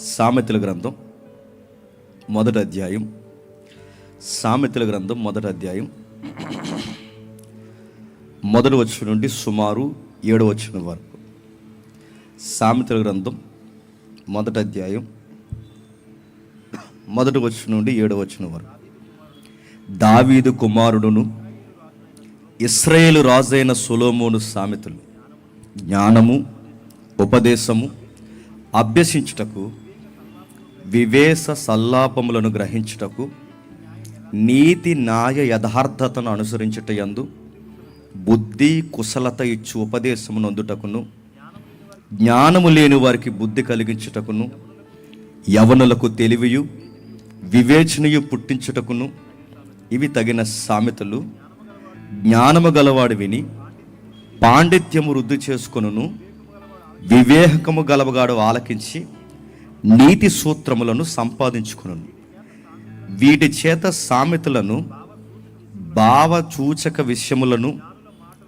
సామెతల గ్రంథం మొదటి అధ్యాయం. సామెతల గ్రంథం మొదటి అధ్యాయం మొదటి వచనం నుండి సుమారు 7వ వచనం వరకు. సామెతల గ్రంథం మొదటి అధ్యాయం మొదటి వచనం నుండి 7వ వచనం వరకు. దావీదు కుమారుడును ఇశ్రాయేలు రాజైన సొలొమోను సామెతలు జ్ఞానము ఉపదేశము అభ్యసించుటకు, వివేశ సల్లాపములను గ్రహించుటకు, నీతి న్యాయ యథార్థతను అనుసరించుట యందు, బుద్ధి కుశలత ఇచ్చు ఉపదేశము నొందుటకును, జ్ఞానము లేని వారికి బుద్ధి కలిగించుటకును, యవనులకు తెలివియు వివేచనయు పుట్టించుటకును ఇవి తగిన సామెతలు. జ్ఞానము గలవాడు విని పాండిత్యము వృద్ధి చేసుకొనును, వివేకము గలవగాడు ఆలకించి నీతి సూత్రములను సంపాదించుకొనును. వీటి చేత సామెతలను, భావసూచక విషయములను,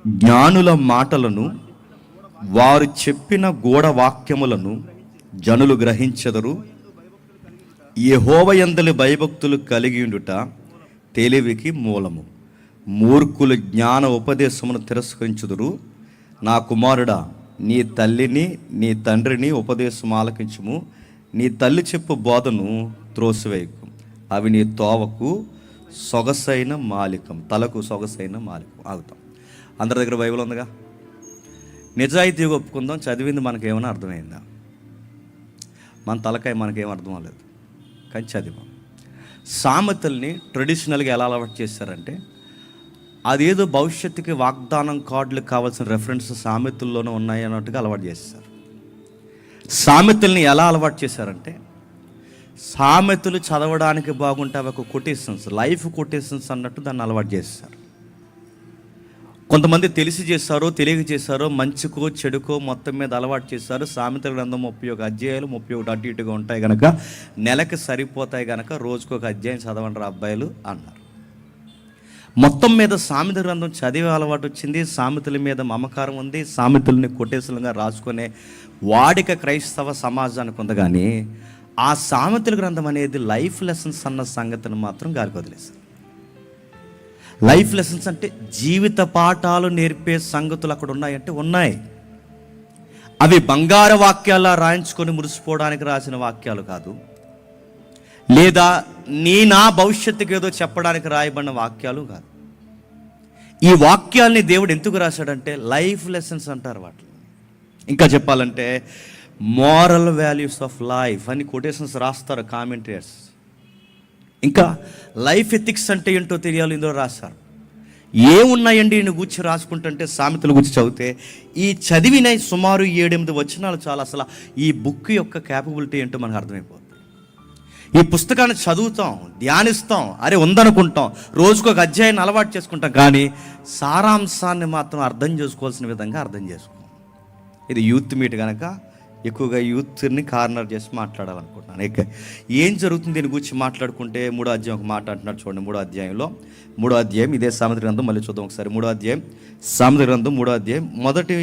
జ్ఞానుల మాటలను, వారు చెప్పిన గూఢ వాక్యములను జనులు గ్రహించెదరు. యెహోవా యందలి భయభక్తులు కలిగి ఉండుట తెలివికి మూలము. మూర్ఖులు జ్ఞాన ఉపదేశమును తిరస్కరించుదురు. నా కుమారుడా, నీ తల్లిని నీ తండ్రిని ఉపదేశం ఆలకించుము. నీ తల్లి చెప్పు బోధను త్రోసివేయకు. అవి నీ తోవకు సొగసైన మాలికం, తలకు సొగసైన మాలికం. ఆగుతాం. అందరి దగ్గర బైబిల్ ఉందిగా. నిజాయితీగా ఒప్పుకుందాం, చదివింది మనకేమైనా అర్థమైందా? మన తలకాయ మనకేం అర్థం అవ్వలేదు, కానీ చదివాం. సామెతల్ని ట్రెడిషనల్గా ఎలా అలవాటు చేశారంటే, అదేదో భవిష్యత్తుకి వాగ్దానం కార్డులు కావాల్సిన రెఫరెన్స్ సామెతల్లోనే ఉన్నాయి అన్నట్టుగా అలవాటు చేస్తారు. సామెతల్ని ఎలా అలవాటు చేశారంటే, సామెతలు చదవడానికి బాగుంటాయి, ఒక కొటేషన్స్, లైఫ్ కొటేషన్స్ అన్నట్టు దాన్ని అలవాటు చేస్తారు. కొంతమంది తెలిసి చేస్తారో తెలియక చేస్తారో, మంచికో చెడుకో మొత్తం మీద అలవాటు చేస్తారు. సామెతల గ్రంథం 31 అధ్యాయాలు, 31 అటు ఇటుగా ఉంటాయి కనుక నెలకి సరిపోతాయి కనుక రోజుకొక అధ్యాయం చదవండి రా అబ్బాయిలు అన్నారు. మొత్తం మీద సామెతల గ్రంథం చదివే అలవాటు వచ్చింది. సామెతల మీద మమకారం ఉంది. సామెతల్ని కొటేషన్లుగా రాసుకునే వాడిక క్రైస్తవ సమాజానికి ఉంది. కానీ ఆ సామెతల గ్రంథం అనేది లైఫ్ లెసన్స్ అన్న సంగతిని మాత్రం గారికి వదిలేశారు. లైఫ్ లెసన్స్ అంటే జీవిత పాఠాలు నేర్పే సంగతులు అక్కడ ఉన్నాయంటే ఉన్నాయి. అవి బంగారు వాక్యాలా రాయించుకొని మురిసిపోవడానికి రాసిన వాక్యాలు కాదు, లేదా నా భవిష్యత్తుకి ఏదో చెప్పడానికి రాయబడిన వాక్యాలు కాదు. ఈ వాక్యాల్ని దేవుడు ఎందుకు రాశాడంటే లైఫ్ లెసన్స్ అంటారు వాటిని. ఇంకా చెప్పాలంటే మోరల్ వాల్యూస్ ఆఫ్ లైఫ్ అని కొటేషన్స్ రాస్తారు కామెంటరీస్. ఇంకా లైఫ్ ఎథిక్స్ అంటే ఏంటో తెలియాలి ఇందులో రాస్తారు. ఏమున్నాయండి ఈయన గురించి రాసుకుంటుంటే సామెతల గురించి చదివితే ఈ చదివిన సుమారు 7-8 వచనాలు చాలా అసలు ఈ బుక్ యొక్క క్యాపబిలిటీ ఏంటో మనకు అర్థమైపోతుంది. ఈ పుస్తకాన్ని చదువుతాం, ధ్యానిస్తాం, అరే ఉందనుకుంటాం, రోజుకొక అధ్యాయాన్ని అలవాటు చేసుకుంటాం, కానీ సారాంశాన్ని మాత్రం అర్థం చేసుకోవాల్సిన విధంగా అర్థం చేసుకోం. ఇది యూత్ మీట్ కనుక ఎక్కువగా యూత్ని కార్నర్ చేసి మాట్లాడాలనుకుంటున్నాను. ఇక ఏం జరుగుతుంది దీని గురించి మాట్లాడుకుంటే 3వ అధ్యాయం ఒక మాట అంటున్నాడు చూడండి. 3వ అధ్యాయం ఇదే సామెతల గ్రంథం, మళ్ళీ చూద్దాం ఒకసారి. 3వ అధ్యాయం సామెతల గ్రంథం 3వ అధ్యాయం మొదటి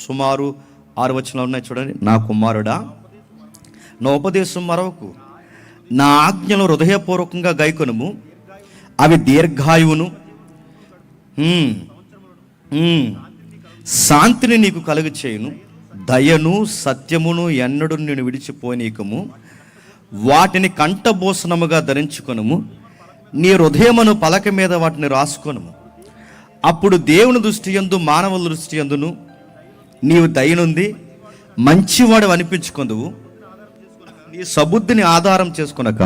సుమారు 6 వచనాలు ఉన్నాయి చూడండి. నా కుమారుడా, నా ఉపదేశం మరొకకు, నా ఆజ్ఞలు హృదయపూర్వకంగా గైకొనుము. అవి దీర్ఘాయువును శాంతిని నీకు కలుగు చేయును. దయను సత్యమును ఎన్నడూ నేను విడిచిపోనీకము. వాటిని కంఠభూషణముగా ధరించుకొనుము. నీ హృదయమును పలక మీద వాటిని రాసుకొనుము. అప్పుడు దేవుని దృష్టి యందు మానవుల దృష్టి యందును నీవు దయనుంది మంచివాడు అనిపించుకొందువు. నీ సబుద్ధిని ఆధారం చేసుకొనక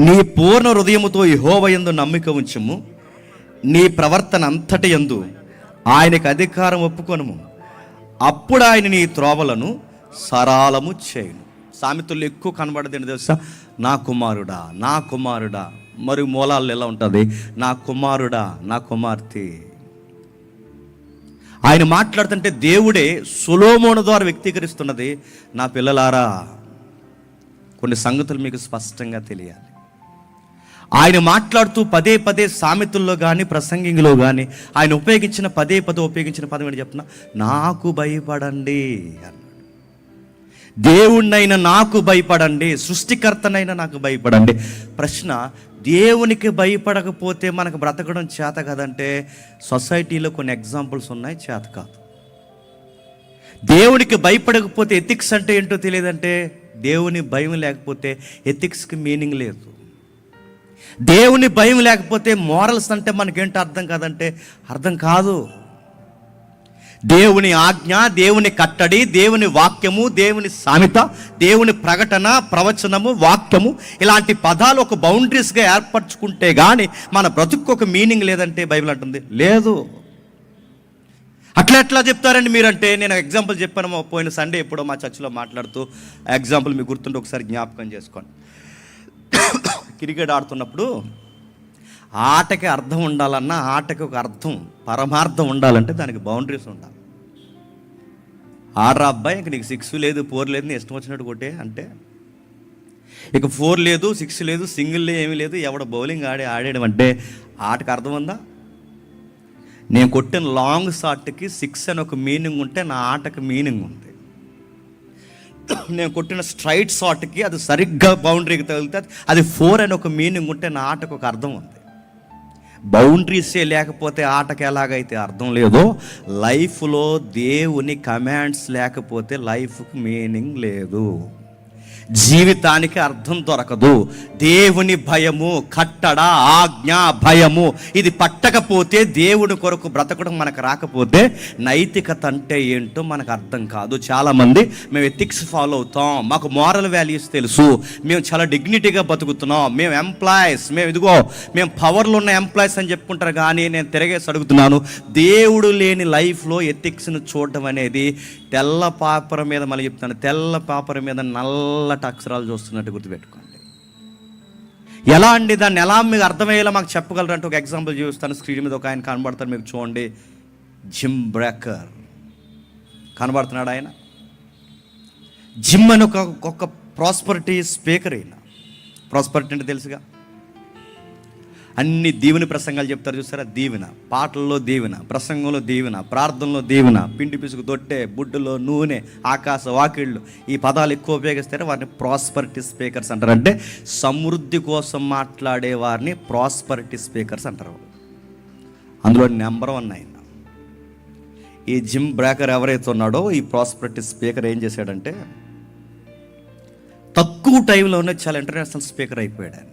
నీ పూర్ణ హృదయముతో యెహోవా యందు నమ్మిక ఉంచుము. నీ ప్రవర్తన అంతటి యందు ఆయనకు అధికారం ఒప్పుకొనుము. అప్పుడు ఆయన నీ త్రోవలను సరళము చేయును. సామెతలు ఎక్కువ కనబడదు తెలుసా? నా కుమారుడా, నా కుమారుడా. మరి మూలాల్లో ఎలా ఉంటుంది? నా కుమారుడా, నా కుమార్తె. ఆయన మాట్లాడుతుంటే దేవుడే సొలొమోను ద్వారా వ్యక్తీకరిస్తున్నది, నా పిల్లలారా. కొన్ని సంగతులు మీకు స్పష్టంగా తెలియాలి. ఆయన మాట్లాడుతూ పదే పదే సామెతల్లో కానీ ప్రసంగిలో కానీ ఆయన ఉపయోగించిన పదే ఉపయోగించిన పదం ఏంటి చెప్తున్నా? నాకు భయపడండి అన్నాడు. దేవుణ్ణైనా నాకు భయపడండి, సృష్టికర్తనైనా నాకు భయపడండి. ప్రశ్న, దేవునికి భయపడకపోతే మనకు బ్రతకడం చేత కదంటే సొసైటీలో కొన్ని ఎగ్జాంపుల్స్ ఉన్నాయి, చేత కాదు. దేవునికి భయపడకపోతే ఎథిక్స్ అంటే ఏంటో తెలియదంటే దేవుని భయం లేకపోతే ఎథిక్స్కి మీనింగ్ లేదు. దేవుని భయం లేకపోతే మోరల్స్ అంటే మనకేంటో అర్థం కాదంటే అర్థం కాదు. దేవుని ఆజ్ఞ, దేవుని కట్టడి, దేవుని వాక్యము, దేవుని సామెత, దేవుని ప్రకటన, ప్రవచనము, వాక్యము, ఇలాంటి పదాలు ఒక బౌండరీస్గా ఏర్పరచుకుంటే కానీ మన బ్రతుకు ఒక మీనింగ్ లేదంటే బైబిల్ అంటుంది లేదు. అట్లా చెప్తారండి మీరంటే, నేను ఎగ్జాంపుల్ చెప్పాను పోయిన సండే ఎప్పుడో మా చర్చిలో మాట్లాడుతూ. ఎగ్జాంపుల్ మీకు గుర్తుంటే ఒకసారి జ్ఞాపకం చేసుకోండి. క్రికెట్ ఆడుతున్నప్పుడు ఆటకి అర్థం ఉండాలన్నా, ఆటకి ఒక అర్థం, పరమార్థం ఉండాలంటే దానికి బౌండరీస్ ఉండాలి. ఆడరా అబ్బాయి, ఇంక నీకు 6 లేదు 4 లేదు, నీ ఇష్టం వచ్చినట్టు కొట్టే అంటే, ఇక 4 లేదు 6 లేదు, సింగిల్ ఏమీ లేదు, ఎవడ బౌలింగ్ ఆడేయడం అంటే ఆటకు అర్థం ఉందా? నేను కొట్టిన లాంగ్ షాట్కి 6 అని ఒక మీనింగ్ ఉంటే నా ఆటకు మీనింగ్ ఉంది. నేను కొట్టిన స్ట్రైట్ షాట్కి అది సరిగ్గా బౌండరీకి తగిలితే అది 4 అని ఒక మీనింగ్ ఉంటే నా ఆటకు ఒక అర్థం ఉంది. బౌండరీసే లేకపోతే ఆటకి ఎలాగైతే అర్థం లేదో, లైఫ్లో దేవుని కమాండ్స్ లేకపోతే లైఫ్కి మీనింగ్ లేదు, జీవితానికి అర్థం దొరకదు. దేవుని భయము, కట్టడ, ఆజ్ఞ, భయము ఇది పట్టకపోతే, దేవుని కొరకు బ్రతకడం మనకు రాకపోతే నైతికత అంటే ఏంటో మనకు అర్థం కాదు. చాలామంది మేము ఎథిక్స్ ఫాలో అవుతాం, మాకు మోరల్ వాల్యూస్ తెలుసు, మేము చాలా డిగ్నిటీగా బతుకుతున్నాం, మేము ఎంప్లాయీస్, మేము పవర్లో ఉన్న ఎంప్లాయీస్ అని చెప్పుకుంటారు. కానీ నేను తిరగేసి అడుగుతున్నాను, దేవుడు లేని లైఫ్లో ఎథిక్స్ను చూడడం అనేది తెల్ల పేపర్ మీద, మళ్ళీ చెప్తాను, తెల్ల పేపర్ మీద నల్లటి అక్షరాలు చూస్తున్నట్టు గుర్తుపెట్టుకోండి. ఎలా అండి, దాన్ని ఎలా మీకు అర్థమయ్యేలా మాకు చెప్పగలరంటే ఒక ఎగ్జాంపుల్ చూస్తాను. స్క్రీన్ మీద ఒక ఆయన కనబడతారు, మీకు చూడండి. జిమ్ బ్రేకర్ కనబడుతున్నాడు ఆయన. జిమ్ అని ఒక ప్రాస్పరిటీ స్పీకర్. అయినా ప్రాస్పరిటీ అంటే తెలుసుగా, అన్ని దీవెన ప్రసంగాలు చెప్తారు చూస్తారా, దీవెన, పాటల్లో దీవెన, ప్రసంగంలో దీవెన, ప్రార్థనలో దీవెన, పిండి పిసుకు తొట్టే, బుడ్డులో నూనె, ఆకాశ వాకిళ్ళు, ఈ పదాలు ఎక్కువ ఉపయోగిస్తారు. వారిని ప్రాస్పరిటీ స్పీకర్స్ అంటారు. అంటే సమృద్ధి కోసం మాట్లాడే వారిని ప్రాస్పరిటీ స్పీకర్స్ అంటారు. అందులో నెంబర్ 1 ఆయన. ఈ జిమ్ బ్రేకర్ ఎవరైతే ఉన్నాడో, ఈ ప్రాస్పరిటీ స్పీకర్ ఏం చేశాడంటే తక్కువ టైంలోనే చాలా ఇంటర్నేషనల్ స్పీకర్ అయిపోయాడు ఆయన.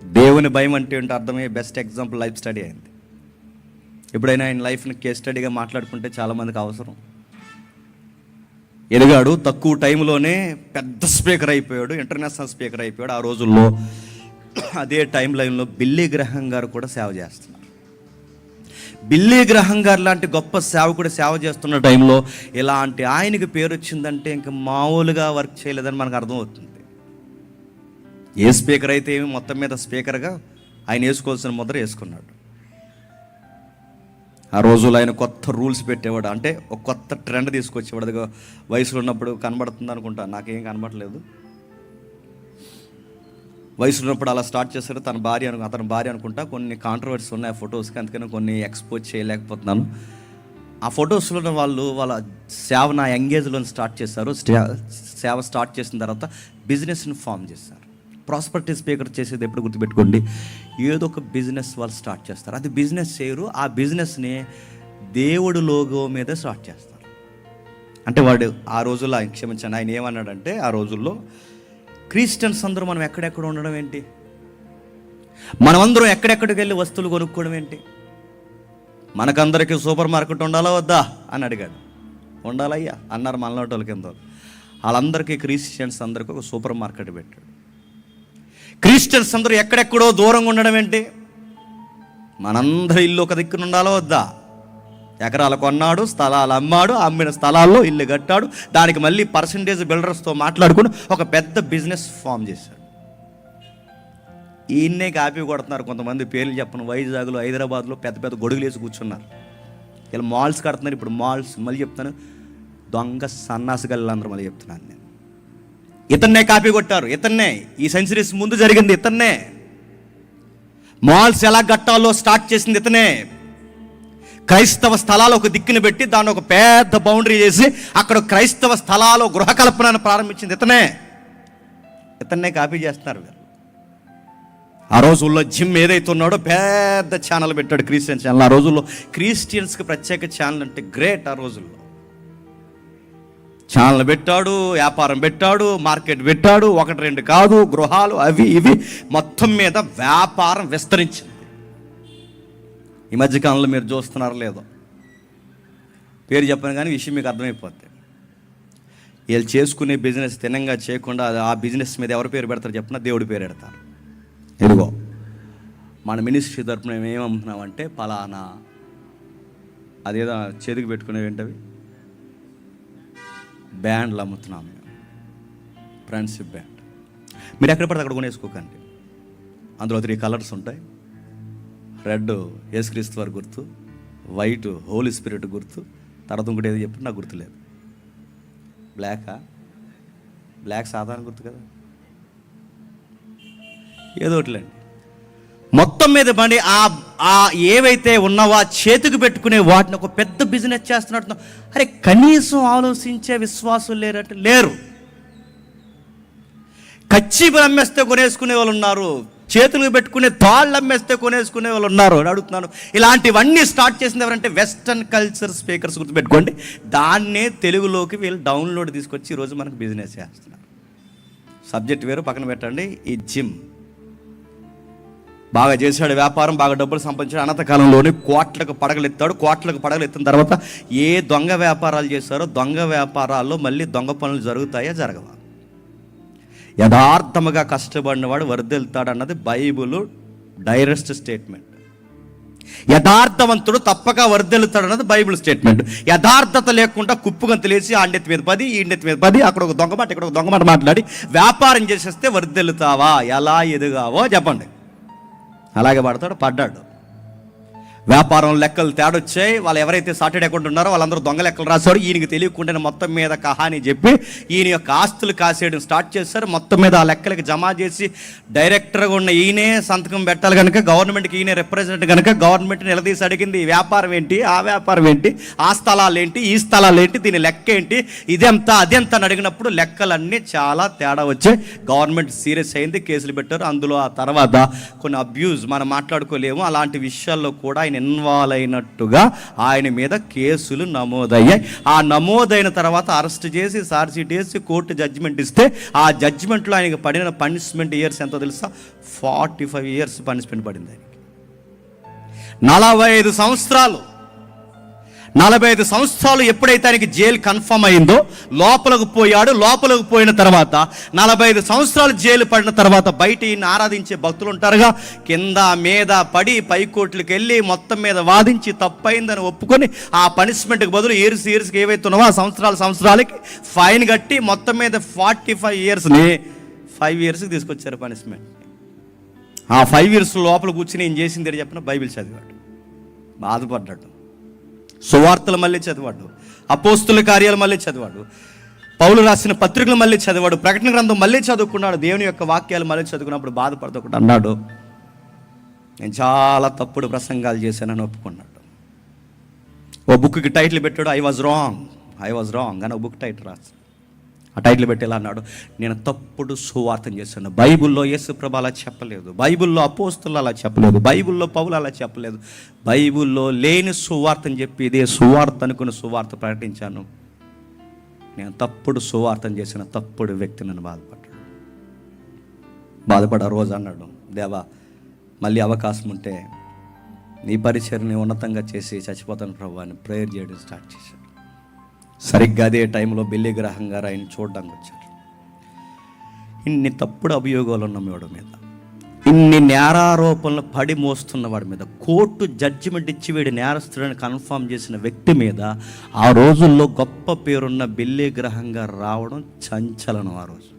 దేవుని భయం అంటే ఏంటో అర్థమయ్యే బెస్ట్ ఎగ్జాంపుల్ లైఫ్ స్టడీ అయింది. ఎప్పుడైనా ఆయన లైఫ్ని కేస్ స్టడీగా మాట్లాడుకుంటే చాలామందికి అవసరం. ఎదిగాడు, తక్కువ టైంలోనే పెద్ద స్పీకర్ అయిపోయాడు, ఇంటర్నేషనల్ స్పీకర్ అయిపోయాడు. ఆ రోజుల్లో అదే టైం లైన్లో బిల్లీ గ్రహం గారు కూడా సేవ చేస్తున్నారు. బిల్లీ గ్రహం గారు లాంటి గొప్ప సేవకుడు సేవ చేస్తున్న టైంలో ఇలాంటి ఆయనకి పేరు వచ్చిందంటే ఇంకా మామూలుగా వర్క్ చేయలేదని మనకు అర్థమవుతుంది. ఏ స్పీకర్ అయితే ఏమి, మొత్తం మీద స్పీకర్గా ఆయన వేసుకోవాల్సిన ముద్ర వేసుకున్నాడు. ఆ రోజుల్లో ఆయన కొత్త రూల్స్ పెట్టేవాడు, అంటే ఒక కొత్త ట్రెండ్ తీసుకొచ్చేవాడు. అదిగో వయసులో ఉన్నప్పుడు కనబడుతుంది అనుకుంటా, నాకేం కనబడలేదు. వయసులో ఉన్నప్పుడు అలా స్టార్ట్ చేశాడు. అతని భార్య అనుకుంటా. కొన్ని కాంట్రవర్సీస్ ఉన్నాయి ఆ ఫొటోస్కి, అందుకని కొన్ని ఎక్స్పోజ్ చేయలేకపోతున్నాను. ఆ ఫొటోస్లో వాళ్ళ సేవ నా ఎంగేజ్లో స్టార్ట్ చేశారు. సేవ స్టార్ట్ చేసిన తర్వాత బిజినెస్ని ఫామ్ చేశారు. ప్రాస్పరిటీ స్పీకర్ చేసేది ఎప్పుడు గుర్తుపెట్టుకోండి, ఏదో ఒక బిజినెస్ వాళ్ళు స్టార్ట్ చేస్తారు. అది బిజినెస్ చేయరు, ఆ బిజినెస్ని దేవుడు లోగో మీద స్టార్ట్ చేస్తారు. అంటే వాడు ఆ రోజుల్లో, క్షమించండి, ఆయన ఏమన్నాడంటే, ఆ రోజుల్లో క్రిస్టియన్స్ అందరూ మనం ఎక్కడెక్కడ ఉండడం ఏంటి, మనమందరం ఎక్కడెక్కడికి వెళ్ళి వస్తువులు కొనుక్కోవడం ఏంటి, మనకందరికీ సూపర్ మార్కెట్ ఉండాలా వద్దా అని అడిగాడు. ఉండాలయ్యా అన్నారు మనలోటి వాళ్ళ కింద. వాళ్ళందరికీ, క్రిస్టియన్స్ అందరికీ ఒక సూపర్ మార్కెట్ పెట్టాడు. క్రిస్టియన్స్ అందరూ ఎక్కడెక్కడో దూరంగా ఉండడం ఏంటి, మనందరి ఇల్లు ఒక దిక్కున ఉండాలో వద్దా, ఎకరాలు కొన్నాడు, స్థలాలు అమ్మాడు, అమ్మిన స్థలాల్లో ఇల్లు కట్టాడు, దానికి మళ్ళీ పర్సంటేజ్ బిల్డర్స్తో మాట్లాడుకుని ఒక పెద్ద బిజినెస్ ఫామ్ చేశాడు. ఈయన్నే కాపీ కొడుతున్నారు కొంతమంది, పేర్లు చెప్పను. వైజాగ్లో, హైదరాబాద్లో పెద్ద పెద్ద గొడుగులు వేసి కూర్చున్నారు. ఇలా మాల్స్ కడుతున్నారు. ఇప్పుడు మాల్స్, మళ్ళీ చెప్తాను, దొంగ సన్నాసి గల్లు అందరూ మళ్ళీ చెప్తున్నాను నేను. ఇతన్నే కాపీ కొట్టారు, ఇతన్నే, ఈ సెంచరీస్ ముందు జరిగింది ఇతన్నే. మాల్స్ ఎలా కట్టాలో స్టార్ట్ చేసింది ఇతనే. క్రైస్తవ స్థలాలు ఒక దిక్కుని పెట్టి దాన్ని ఒక పెద్ద బౌండరీ చేసి అక్కడ క్రైస్తవ స్థలాలు గృహకల్పనను ప్రారంభించింది ఇతన్నే కాపీ చేస్తున్నారు వీళ్ళు. ఆ రోజుల్లో జిమ్ ఏదైతే ఉన్నాడో పెద్ద ఛానల్ పెట్టాడు, క్రిస్టియన్ ఛానల్. ఆ రోజుల్లో క్రిస్టియన్స్కి ప్రత్యేక ఛానల్ అంటే గ్రేట్. ఆ రోజుల్లో ఛానల్ పెట్టాడు, వ్యాపారం పెట్టాడు, మార్కెట్ పెట్టాడు. 1-2 కాదు, గృహాలు అవి ఇవి మొత్తం మీద వ్యాపారం విస్తరించింది. ఈ మధ్యకాలంలో మీరు చూస్తున్నారో లేదో, పేరు చెప్పను కానీ విషయం మీకు అర్థమైపోద్ది. వీళ్ళు చేసుకునే బిజినెస్ తినంగా చేయకుండా ఆ బిజినెస్ మీద ఎవరి పేరు పెడతారు చెప్పినా దేవుడి పేరు పెడతారు. ఇదిగో మన మినిస్ట్రీ తరపున మేము ఏమమ్ముతున్నామంటే పలానా, అదేదో చేతికి పెట్టుకునేవి ఏంటవి బ్యాండ్లు అమ్ముతున్నాం మేము, ఫ్రెండ్షిప్ బ్యాండ్. మీరు ఎక్కడ పడితే అక్కడ కొనేసుకోకండి. అందులో 3 కలర్స్ ఉంటాయి. రెడ్ యేసుక్రీస్తు వారి గుర్తు, వైట్ హోలీ స్పిరిట్ గుర్తు, తర్వాత ఇంకోటి ఏదో చెప్పి నాకు గుర్తులేదు. బ్లాక్ సాధారణ గుర్తు కదా, ఏదో ఒకటిలేండి. మొత్తం మీద బండి ఆ ఏవైతే ఉన్నావో చేతికి పెట్టుకునే వాటిని ఒక పెద్ద బిజినెస్ చేస్తున్నట్టు. అరే కనీసం ఆలోచించే విశ్వాసం లేరు. కచ్చిపులు అమ్మేస్తే కొనేసుకునే వాళ్ళు ఉన్నారు, చేతులకు పెట్టుకునే తాళ్ళు అమ్మేస్తే కొనేసుకునే వాళ్ళు ఉన్నారు. అడుగుతున్నాను, ఇలాంటివన్నీ స్టార్ట్ చేసింది ఎవరంటే వెస్టర్న్ కల్చర్ స్పీకర్స్ గుర్తుపెట్టుకోండి. దాన్నే తెలుగులోకి వీళ్ళు డౌన్లోడ్ తీసుకొచ్చి ఈరోజు మనకు బిజినెస్ చేస్తున్నారు. సబ్జెక్ట్ వేరు, పక్కన పెట్టండి. ఈ జిమ్ బాగా చేశాడు, వ్యాపారం బాగా డబ్బులు సంపాదించాడు. అనంత కాలంలోనే కోట్లకు పడగలెత్తాడు. కోట్లకు పడగలెత్తిన తర్వాత ఏ దొంగ వ్యాపారాలు చేశారో దొంగ వ్యాపారాల్లో మళ్ళీ దొంగ పనులు జరుగుతాయా జరగవా? యథార్థముగా కష్టపడినవాడు వర్ధిల్లుతాడు అన్నది బైబిల్ డైరెక్ట్ స్టేట్మెంట్. యథార్థవంతుడు తప్పక వర్ధిల్లుతాడు అన్నది బైబిల్ స్టేట్మెంట్. యథార్థత లేకుండా కుప్పుగంతులు వేసి ఆండెత్తి మీద 10 ఈ ఇండెత్తి మీద 10 అక్కడ ఒక దొంగమాట ఇక్కడ ఒక దొంగమాట మాట్లాడి వ్యాపారం చేసేస్తే వర్ధిల్లుతావా? ఎలా ఎదుగావో చెప్పండి. అలాగే పడ్డాడు. వ్యాపారం లెక్కలు తేడొచ్చాయి. వాళ్ళు ఎవరైతే సార్టెడ్ అకౌంట్ ఉన్నారో వాళ్ళందరూ దొంగ లెక్కలు రాశారు. ఈయనకి తెలియకుండానే మొత్తం మీద కహాని చెప్పి ఈయన యొక్క ఆస్తులు కాసేయడం స్టార్ట్ చేశారు. మొత్తం మీద ఆ లెక్కలకి జమ చేసి డైరెక్టర్గా ఉన్న ఈయనే సంతకం పెట్టాలి కనుక గవర్నమెంట్కి ఈయనే రిప్రజెంటేటివ్ కనుక గవర్నమెంట్ నిలదీసి అడిగింది, ఈ వ్యాపారం ఏంటి, ఆ వ్యాపారం ఏంటి, ఆ స్థలాలు ఏంటి, ఈ స్థలాలు ఏంటి, దీని లెక్క ఏంటి, ఇదెంత అదెంత అని అడిగినప్పుడు లెక్కలన్నీ చాలా తేడా వచ్చాయి. గవర్నమెంట్ సీరియస్ అయింది, కేసులు పెట్టారు. అందులో ఆ తర్వాత కొన్ని అబ్యూజ్ మనం మాట్లాడుకోలేము. అలాంటి విషయాల్లో కూడా ఆయన ఇన్వాల్వ్ అయినట్టుగా ఆయన మీద కేసులు నమోదయ్యాయి. ఆ నమోదైన తర్వాత అరెస్ట్ చేసి ఛార్జ్షీట్ వేసి కోర్టు జడ్జిమెంట్ ఇస్తే ఆ జడ్జిమెంట్లో ఆయనకి పడిన పనిష్మెంట్ ఇయర్స్ ఎంతో తెలుసా? 45 ఇయర్స్ పనిష్మెంట్ పడింది ఆయనకి. 45 సంవత్సరాలు. 45 సంవత్సరాలు ఎప్పుడైతే ఆయనకి జైలు కన్ఫర్మ్ అయిందో లోపలకు పోయాడు. లోపలకు పోయిన తర్వాత 45 సంవత్సరాలు జైలు పడిన తర్వాత బయట ఈయన ఆరాధించే భక్తులు ఉంటారుగా, కింద మీద పడి పైకోట్లకు వెళ్ళి మొత్తం మీద వాదించి తప్పైందని ఒప్పుకొని ఆ పనిష్మెంట్కి బదులు ఇయర్స్కి ఏవైతే ఉన్నావో ఆ సంవత్సరాలకి ఫైన్ కట్టి మొత్తం మీద 45 ఇయర్స్ని 5 ఇయర్స్కి తీసుకొచ్చారు పనిష్మెంట్. ఆ 5 ఇయర్స్ లోపల కూర్చుని ఏం చేసింది చెప్పిన బైబిల్ చదివాడు, బాధపడ్డాడు. సువార్తలు మళ్ళీ చదివాడు, అపోస్తుల కార్యాలు మళ్ళీ చదివాడు, పౌలు రాసిన పత్రికలు మళ్ళీ చదివాడు, ప్రకటన గ్రంథం మళ్ళీ చదువుకున్నాడు, దేవుని యొక్క వాక్యాలు మళ్ళీ చదువుకున్నప్పుడు బాధపడుతూ ఒకటి అన్నాడు, నేను చాలా తప్పుడు ప్రసంగాలు చేశానని ఒప్పుకున్నాడు. ఓ బుక్కి టైటిల్ పెట్టాడు, ఐ వాజ్ రాంగ్ అని ఒక బుక్ టైటిల్ రాశాడు. ఆ టైటిల్ పెట్టి ఎలా అన్నాడు, నేను తప్పుడు సువార్తం చేశాను. బైబిల్లో యేసుప్రభు అలా చెప్పలేదు, బైబిల్లో అపోస్తులు అలా చెప్పలేదు, బైబిల్లో పౌలు అలా చెప్పలేదు, బైబిల్లో లేని సువార్తని చెప్పి ఇదే సువార్త అనుకున్న సువార్త ప్రకటించాను. నేను తప్పుడు సువార్తం చేసిన తప్పుడు వ్యక్తి నన్ను బాధపడ రోజు అన్నాడు, దేవా మళ్ళీ అవకాశం ఉంటే నీ పరిచర్ని ఉన్నతంగా చేసి చచ్చిపోతాను ప్రభు అని ప్రేయర్ చేయడం స్టార్ట్ చేశాడు. సరిగ్గా అదే టైంలో బిల్లీ గ్రహం గారు ఆయన చూడడానికి వచ్చారు. ఇన్ని తప్పుడు అభియోగాలు ఉన్న వాడి మీద, ఇన్ని నేరారోపణలు పడి మోస్తున్న వాడి మీద కోర్టు జడ్జిమెంట్ ఇచ్చి వీడి నేరస్తుడని కన్ఫర్మ్ చేసిన వ్యక్తి మీద ఆ రోజుల్లో గొప్ప పేరున్న బిల్లీ గ్రహం గారు రావడం చంచలనం. ఆ రోజు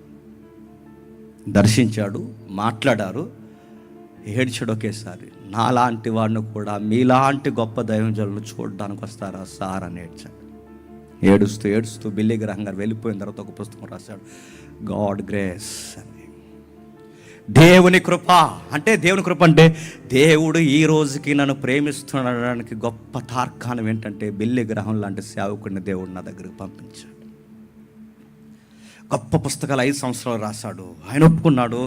దర్శించాడు, మాట్లాడారు, ఏడ్చాడు ఒకేసారి. నాలాంటి వాడిని కూడా మీలాంటి గొప్ప దైవజనులను చూడడానికి వస్తారా సార్ అని ఏడ్చాడు. ఏడుస్తూ బిల్లీ గ్రహం గారు వెళ్ళిపోయిన తర్వాత ఒక పుస్తకం రాశాడు, గాడ్ గ్రేస్ అని. దేవుని కృప అంటే, దేవుని కృప అంటే దేవుడు ఈ రోజుకి నన్ను ప్రేమిస్తున్నాడానికి గొప్ప తార్కాణం ఏంటంటే, బెల్లి గ్రహం లాంటి సేవకుడిని దేవుడు నా దగ్గరికి పంపించాడు. గొప్ప పుస్తకాలు 5 సంవత్సరాలు రాశాడు. ఆయన ఒప్పుకున్నాడు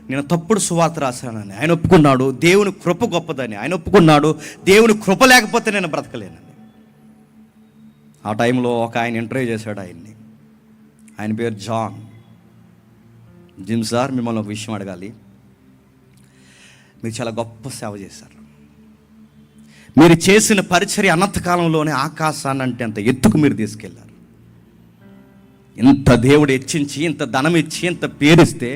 నేను తప్పుడు సువార్త రాశానని. ఆయన ఒప్పుకున్నాడు దేవుని కృప గొప్పదని. ఆయన ఒప్పుకున్నాడు దేవుని కృప లేకపోతే నేను బ్రతకలేనని. ఆ టైంలో ఒక ఆయన ఇంటర్వ్యూ చేశాడు ఆయన్ని. ఆయన పేరు జిమ్ సార్, మిమ్మల్ని ఒక విషయం అడగాలి. మీరు చాలా గొప్ప సేవ చేశారు. మీరు చేసిన పరిచర్య అనంతకాలంలోనే ఆకాశాన్ని అంటే అంత ఎత్తుకు మీరు తీసుకెళ్లారు. ఇంత దేవుడు హెచ్చించి, ఇంత ధనం ఇచ్చి, ఇంత పేరిస్తే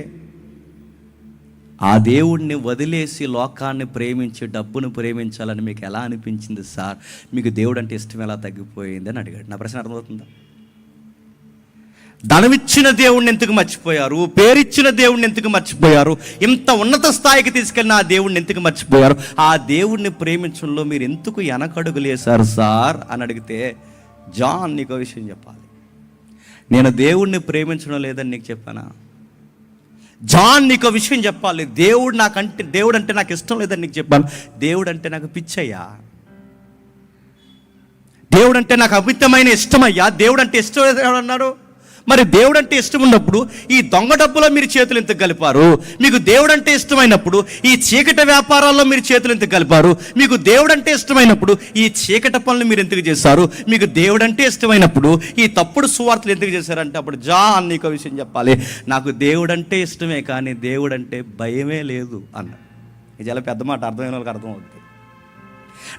ఆ దేవుడిని వదిలేసి లోకాన్ని ప్రేమించి డబ్బును ప్రేమించాలని మీకు ఎలా అనిపించింది సార్? మీకు దేవుడు అంటే ఇష్టం ఎలా తగ్గిపోయింది అని అడిగాడు. నా ప్రశ్న అర్థమవుతుందా? ధనమిచ్చిన దేవుడిని ఎందుకు మర్చిపోయారు? పేరిచ్చిన దేవుడిని ఎందుకు మర్చిపోయారు? ఇంత ఉన్నత స్థాయికి తీసుకెళ్ళిన ఆ దేవుడిని ఎందుకు మర్చిపోయారు? ఆ దేవుడిని ప్రేమించడంలో మీరు ఎందుకు వెనకడుగులేశారు సార్ అని అడిగితే, జాన్ నీకు విషయం చెప్పాలి. నేను దేవుడిని ప్రేమించడం లేదని నీకు చెప్పానా? జాన్ నీకు విషయం చెప్పాలి. దేవుడు అంటే నాకు ఇష్టం లేదని నీకు చెప్పాను. దేవుడు అంటే నాకు పిచ్చయ్యా. దేవుడు అంటే నాకు అమితమైన ఇష్టమయ్యా. దేవుడు అంటే ఇష్టం లేదని అన్నాడు. మరి దేవుడు అంటే ఇష్టం ఉన్నప్పుడు ఈ దొంగ డబ్బులో మీరు చేతులు ఎందుకు కలిపారు? మీకు దేవుడు అంటే ఇష్టమైనప్పుడు ఈ చీకటి వ్యాపారాల్లో మీరు చేతులు ఎందుకు కలిపారు? మీకు దేవుడు అంటే ఇష్టమైనప్పుడు ఈ చీకటి పనులు మీరు ఎందుకు చేశారు? మీకు దేవుడు అంటే ఇష్టమైనప్పుడు ఈ తప్పుడు సువార్తలు ఎందుకు చేశారంటే, అప్పుడు జాన్ నీకు విషయం చెప్పాలి. నాకు దేవుడు అంటే ఇష్టమే, కానీ దేవుడు అంటే భయమే లేదు అన్న. ఇది చాలా పెద్ద మాట, అర్థమైన వాళ్ళకి అర్థమవుతుంది.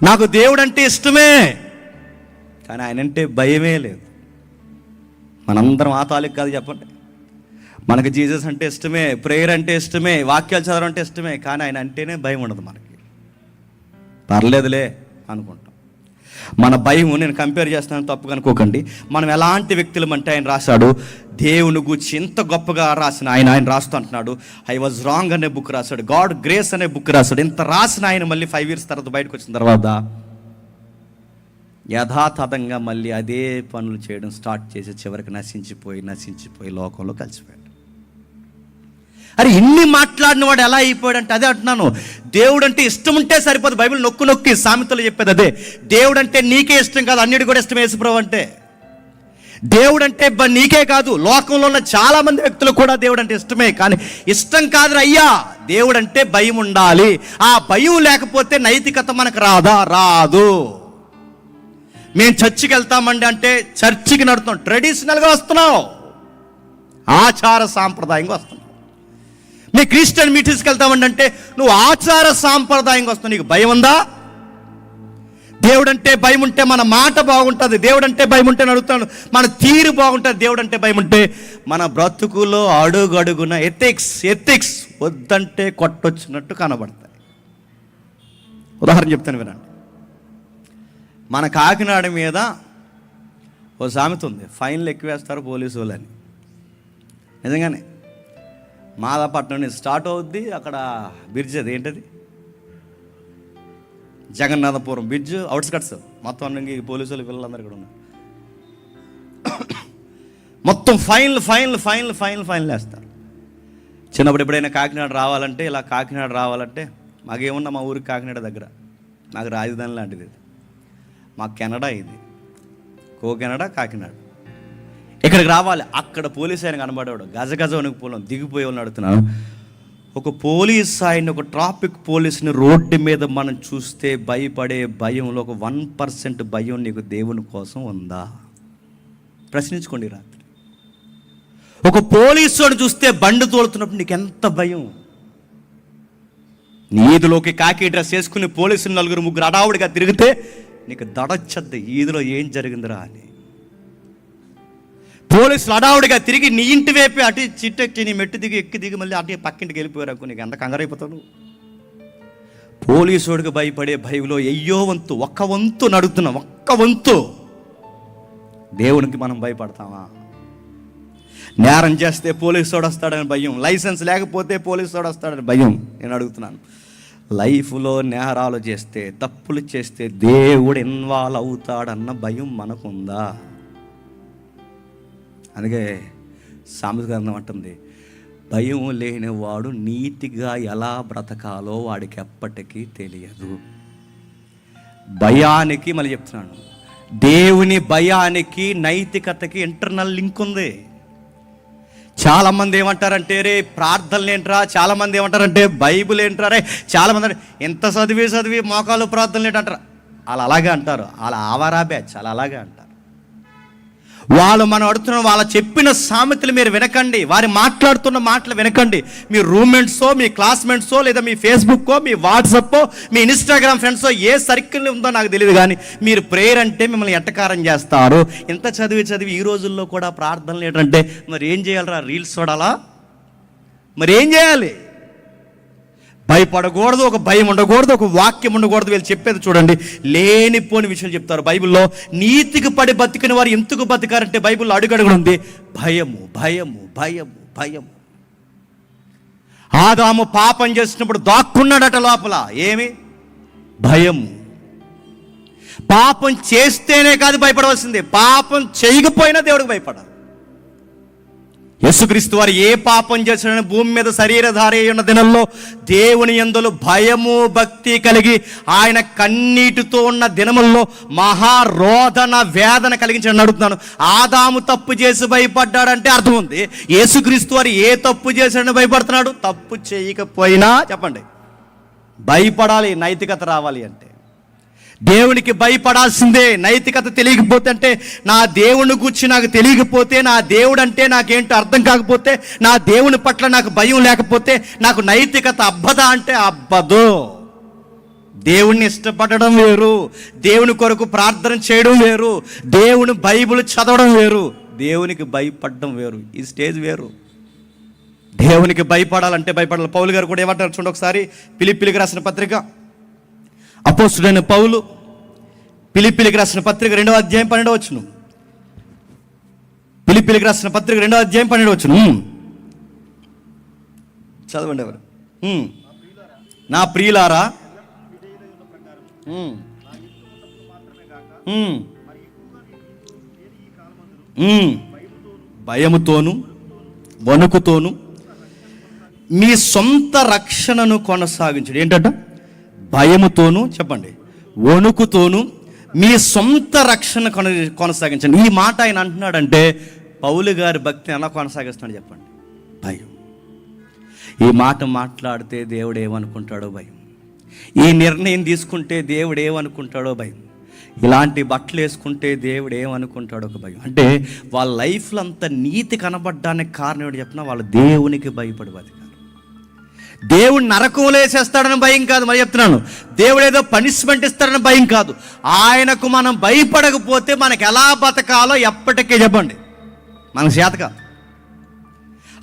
నాకు దేవుడు అంటే ఇష్టమే, కానీ ఆయన అంటే భయమే లేదు. మనందరం ఆ తాలూకు కాదు చెప్పండి. మనకు జీసస్ అంటే ఇష్టమే, ప్రేయర్ అంటే ఇష్టమే, వాక్యాలు చదవడం అంటే ఇష్టమే, కానీ ఆయన అంటేనే భయం ఉండదు మనకి. పర్లేదులే అనుకుంటాం. మన భయం, నేను కంపేర్ చేస్తాను తప్పుగా అనుకోకండి, మనం ఎలాంటి వ్యక్తులం అంటే, ఆయన రాశాడు దేవుని గురించి ఇంత గొప్పగా రాసిన ఆయన రాస్తూ అంటున్నాడు, ఐ వాజ్ రాంగ్ అనే బుక్ రాశాడు, గాడ్ గ్రేస్ అనే బుక్ రాశాడు. ఇంత రాసిన ఆయన మళ్ళీ 5 years తర్వాత బయటకు వచ్చిన తర్వాత యథాతథంగా మళ్ళీ అదే పనులు చేయడం స్టార్ట్ చేసి చివరికి నశించిపోయి లోకంలో కలిసిపోయాడు. అరే ఇన్ని మాట్లాడిన వాడు ఎలా అయిపోయాడంటే, అదే అంటున్నాను, దేవుడు అంటే ఇష్టం ఉంటే సరిపోదు. బైబిల్ నొక్కి సామెతలు చెప్పేది అదే. దేవుడు అంటే నీకే ఇష్టం కాదు, అన్నిటి కూడా ఇష్టం. యేసుప్రభు అంటే దేవుడు అంటే నీకే కాదు, లోకంలో ఉన్న చాలా మంది వ్యక్తులు కూడా దేవుడు అంటే ఇష్టమే, కానీ ఇష్టం కాదు అయ్యా. దేవుడు అంటే భయం ఉండాలి. ఆ భయం లేకపోతే నైతికత మనకు రాదు. మేము చర్చికి వెళ్తామండి అంటే చర్చికి నడుతున్నాం, ట్రెడిషనల్గా వస్తున్నావు, ఆచార సాంప్రదాయంగా వస్తున్నావు. మీ క్రిస్టియన్ మీటింగ్స్కి వెళ్తామండి అంటే నువ్వు ఆచార సాంప్రదాయంగా వస్తున్నావు. నీకు భయం ఉందా? దేవుడు అంటే భయం ఉంటే మన మాట బాగుంటుంది. దేవుడు అంటే భయం ఉంటే అడుగుతాడు, మన తీరు బాగుంటుంది. దేవుడు అంటే భయం ఉంటే మన బ్రతుకులో అడుగడుగున ఎథిక్స్ వద్దంటే కొట్టొచ్చినట్టు కనబడతాయి. ఉదాహరణ చెప్తాను వినండి. మన కాకినాడ మీద ఓ సామెత ఉంది, ఫైన్లు ఎక్కువ వేస్తారు పోలీసు వాళ్ళని. నిజంగానే మాదాపట్నం నుంచి స్టార్ట్ అవుద్ది, అక్కడ బ్రిడ్జ్, అది ఏంటది, జగన్నాథపురం బ్రిడ్జ్ అవుట్స్కట్స్ మొత్తం అన్ని పోలీసు వాళ్ళు పిల్లలందరూ కూడా ఉన్నారు. మొత్తం ఫైన్లు వేస్తారు. చిన్నప్పుడు ఎప్పుడైనా కాకినాడ రావాలంటే మాకేమున్నా, మా ఊరికి కాకినాడ దగ్గర, నాకు రాజధాని లాంటిది. మా కెనడా ఇది, కెనడా కాకినాడ. ఇక్కడికి రావాలి, అక్కడ పోలీస్ ఆయన కనబడేవాడు, గజ వణికిపోవడం, దిగిపోయి వాళ్ళని అడుగుతున్నాను. ఒక పోలీస్ ఆయన, ఒక ట్రాఫిక్ పోలీస్ని రోడ్డు మీద మనం చూస్తే భయపడే భయంలో ఒక 1% భయం నీకు దేవుని కోసం ఉందా? ప్రశ్నించుకోండి రాత్రి. ఒక పోలీసుని చూస్తే బండి తోలుతున్నప్పుడు నీకు ఎంత భయం? నీదిలోకి కాకి డ్రెస్ వేసుకుని పోలీసులు 4-3 అడావుడిగా తిరిగితే నీకు దడొచ్చద్దు, ఈదిలో ఏం జరిగిందిరా అని. పోలీసులు అడావుడిగా తిరిగి నీ ఇంటి వైపు అటు చిట్టెక్కి నీ మెట్టు దిగి మళ్ళీ అటు పక్కింటికి వెళ్ళిపోయారు, నీకు ఎంత కంగారైపోతావు? పోలీసుడికి భయపడే భయంలో ఒక్క వంతు నడుస్తున్నాం, ఒక్క వంతు. దేవునికి మనం భయపడతామా? నేరం చేస్తే పోలీసుడు వస్తాడని భయం, లైసెన్స్ లేకపోతే పోలీసుడు వస్తాడని భయం. నేను అడుగుతున్నాను, లైఫ్లో నేరాలు చేస్తే, తప్పులు చేస్తే దేవుడు ఇన్వాల్వ్ అవుతాడన్న భయం మనకుందా? అందుకే సామెత గ్రంథం అంటుంది, భయం లేనివాడు నీతిగా ఎలా బ్రతకాలో వాడికి ఎప్పటికీ తెలియదు. భయానికి, మళ్ళీ చెప్తున్నాను, దేవుని భయానికి నైతికతకి ఇంటర్నల్ లింక్ ఉంది. చాలామంది ఏమంటారంటే రే ప్రార్థనలు ఏంట్రా, చాలామంది ఏమంటారంటే బైబిల్ ఏంట్రా, రే చాలామంది ఎంత చదివి మోకాలు ప్రార్థనలు ఏంటంటారు. వాళ్ళు అలాగే అంటారు, వాళ్ళ ఆవారా బ్యాచ్, వాళ్ళు అలాగే అంటారు. వాళ్ళు మనం అడుగుతున్న వాళ్ళు చెప్పిన సామెతలు మీరు వినకండి, వారి మాట్లాడుతున్న మాటలు వినకండి. మీ రూమ్మేట్సో, మీ క్లాస్మేట్సో, లేదా మీ ఫేస్బుక్కో, మీ వాట్సాప్పో, మీ ఇన్స్టాగ్రామ్ ఫ్రెండ్సో, ఏ సర్కిల్ ఉందో నాకు తెలియదు, కానీ మీరు ప్రేయర్ అంటే మిమ్మల్ని ఎట్టకారం చేస్తారు. ఎంత చదివి ఈ రోజుల్లో కూడా ప్రార్థనలు ఏంటంటే మరి ఏం చేయాలరా, రీల్స్ చూడాలా, మరి ఏం చేయాలి? భయపడకూడదు, ఒక భయం ఉండకూడదు, ఒక వాక్యం ఉండకూడదు. వీళ్ళు చెప్పేది చూడండి, లేనిపోని విషయాలు చెప్తారు. బైబిల్లో నీతికి పడి బతికిన వారు ఎందుకు బతికారంటే బైబిల్లో అడుగడుగుడు ఉంది, భయము భయము భయము భయము. ఆదాము పాపం చేసినప్పుడు దాక్కున్నాడట లోపల, ఏమి భయము. పాపం చేస్తేనే కాదు భయపడవలసిందే, పాపం చేయకపోయినా దేవుడికి భయపడాలి. యేసుక్రీస్తు వారు ఏ పాపం చేసిన భూమి మీద శరీరధారి ఉన్న దినంలో దేవుని యందు భయము భక్తి కలిగి ఆయన కన్నీటితో ఉన్న దినముల్లో మహారోదన వేదన కలిగించడం అడుగుతున్నాను. ఆదాము తప్పు చేసి భయపడ్డాడంటే అర్థం ఉంది. యేసుక్రీస్తు వారు ఏ తప్పు చేశాడని భయపడుతున్నాడు? తప్పు చేయకపోయినా చెప్పండి భయపడాలి. నైతికత రావాలి అంటే దేవునికి భయపడాల్సిందే. నైతికత తెలియకపోతే, అంటే నా దేవుని గురించి నాకు తెలియకపోతే, నా దేవుడు అంటే నాకేంటో అర్థం కాకపోతే, నా దేవుని పట్ల నాకు భయం లేకపోతే నాకు నైతికత అబ్బదా అంటే అబ్బదు. దేవుణ్ణి ఇష్టపడడం వేరు, దేవుని కొరకు ప్రార్థన చేయడం వేరు, దేవుని బైబిల్ చదవడం వేరు, దేవునికి భయపడడం వేరు. ఈ స్టేజ్ వేరు. దేవునికి భయపడాలంటే భయపడాలి. పౌలు గారు కూడా ఏమంటారు చూడండి ఒకసారి. ఫిలిప్పీలకు రాసిన పత్రిక, అపోస్తుడైన పౌలు ఫిలిప్పీలకు రాసిన పత్రిక 2వ అధ్యాయం 12వ వచనం. ఫిలిప్పీలకు రాసిన పత్రిక 2వ అధ్యాయం 12వ వచనం చదవండి ఎవరు. నా ప్రియులారా, భయముతోను వణుకుతోను మీ సొంత రక్షణను కొనసాగించండి. ఏంటంట? భయముతోను, చెప్పండి, వణుకుతోను మీ సొంత రక్షణ కొనసాగించండి. ఈ మాట ఆయన అంటున్నాడంటే పౌలు గారి భక్తిని ఎలా కొనసాగిస్తున్నాడు చెప్పండి? భయం. ఈ మాట మాట్లాడితే దేవుడు ఏమనుకుంటాడో భయం. ఈ నిర్ణయం తీసుకుంటే దేవుడు ఏమనుకుంటాడో భయం. ఇలాంటి బట్టలు వేసుకుంటే దేవుడు ఏమనుకుంటాడో ఒక భయం. అంటే వాళ్ళ లైఫ్లో అంత నీతి కనబడడానికి కారణం ఏంటి చెప్పినా, వాళ్ళు దేవునికి భయపడి బతికారు. దేవుడు నరకంలో వేసేస్తాడని భయం కాదు, మరి చెప్తున్నాను. దేవుడు ఏదో పనిష్మెంట్ ఇస్తాడని భయం కాదు. ఆయనకు మనం భయపడకపోతే మనకు ఎలా బతకాలో ఎప్పటికీ చెప్పండి మనకు చేత కాదు.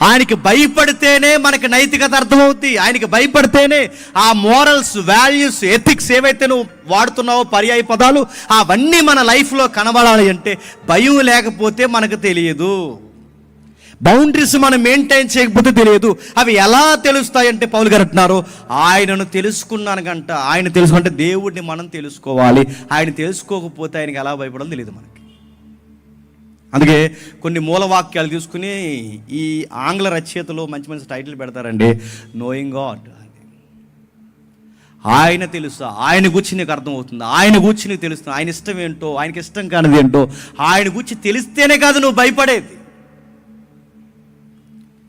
ఆయనకి భయపడితేనే మనకి నైతికత అర్థమవుతుంది. ఆయనకి భయపడితేనే ఆ మోరల్స్, వాల్యూస్, ఎథిక్స్ ఏవైతే నువ్వు వాడుతున్నావో పర్యాయ పదాలు, అవన్నీ మన లైఫ్లో కనబడాలి. అంటే భయం లేకపోతే మనకు తెలియదు. బౌండరీస్ మనం మెయింటైన్ చేయకపోతే తెలియదు. అవి ఎలా తెలుస్తాయంటే పౌలు గారు అంటున్నారు, ఆయనను తెలుసుకున్నాను కంట. ఆయన తెలుసుకుంటే దేవుడిని మనం తెలుసుకోవాలి. ఆయన తెలుసుకోకపోతే ఆయనకి ఎలా భయపడాలో తెలియదు మనకి. అందుకే కొన్ని మూలవాక్యాలు తీసుకుని ఈ ఆంగ్ల రచయితలు మంచి మంచి టైటిల్ పెడతారండి. నోయింగ్ గాడ్, ఆయన తెలుసా, ఆయన గురించి నీకు అర్థమవుతుంది, ఆయన గురించి నీకు తెలుస్తుంది, ఆయన ఇష్టం ఏంటో, ఆయనకి ఇష్టం కానిది ఏంటో ఆయన గురించి తెలిస్తేనే కాదు నువ్వు భయపడేది.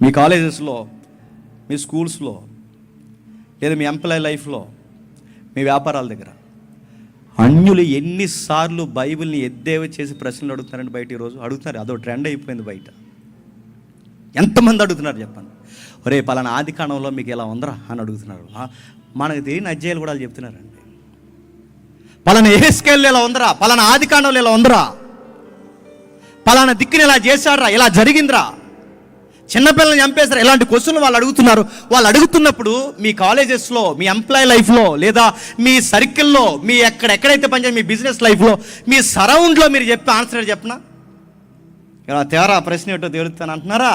మీ కాలేజెస్లో, మీ స్కూల్స్లో, లేదా మీ ఎంప్లాయీ లైఫ్లో, మీ వ్యాపారాల దగ్గర అన్యులు ఎన్నిసార్లు బైబిల్ని ఎద్దేవా చేసి ప్రశ్నలు అడుగుతున్నారండి బయట. ఈరోజు అడుగుతున్నారు, అదో ట్రెండ్ అయిపోయింది బయట. ఎంతమంది అడుగుతున్నారు చెప్పండి? ఒరే పలానా ఆది కాండంలో మీకు ఎలా ఉందరా అని అడుగుతున్నారు. మనకు తెలియని అధ్యాయాలు కూడా చెప్తున్నారండి. పలానా యెహెజ్కేలులో ఎలా ఉందరా, పలానా ఆది కాండంలో ఎలా ఉందరా, పలానా దిక్కుని ఇలా చేశాడరా, ఇలా జరిగిందిరా, చిన్నపిల్లల్ని చంపేశారు. ఇలాంటి క్వశ్చన్లు వాళ్ళు అడుగుతున్నారు. వాళ్ళు అడుగుతున్నప్పుడు మీ కాలేజెస్లో, మీ ఎంప్లాయీ లైఫ్లో, లేదా మీ సర్కిల్లో, మీ ఎక్కడెక్కడైతే పనిచేసి మీ బిజినెస్ లైఫ్లో, మీ సరౌండ్లో మీరు చెప్పే ఆన్సర్ చెప్పనా? ఇలా తేరా ప్రశ్న ఏంటో తెలుస్తాను అంటున్నారా?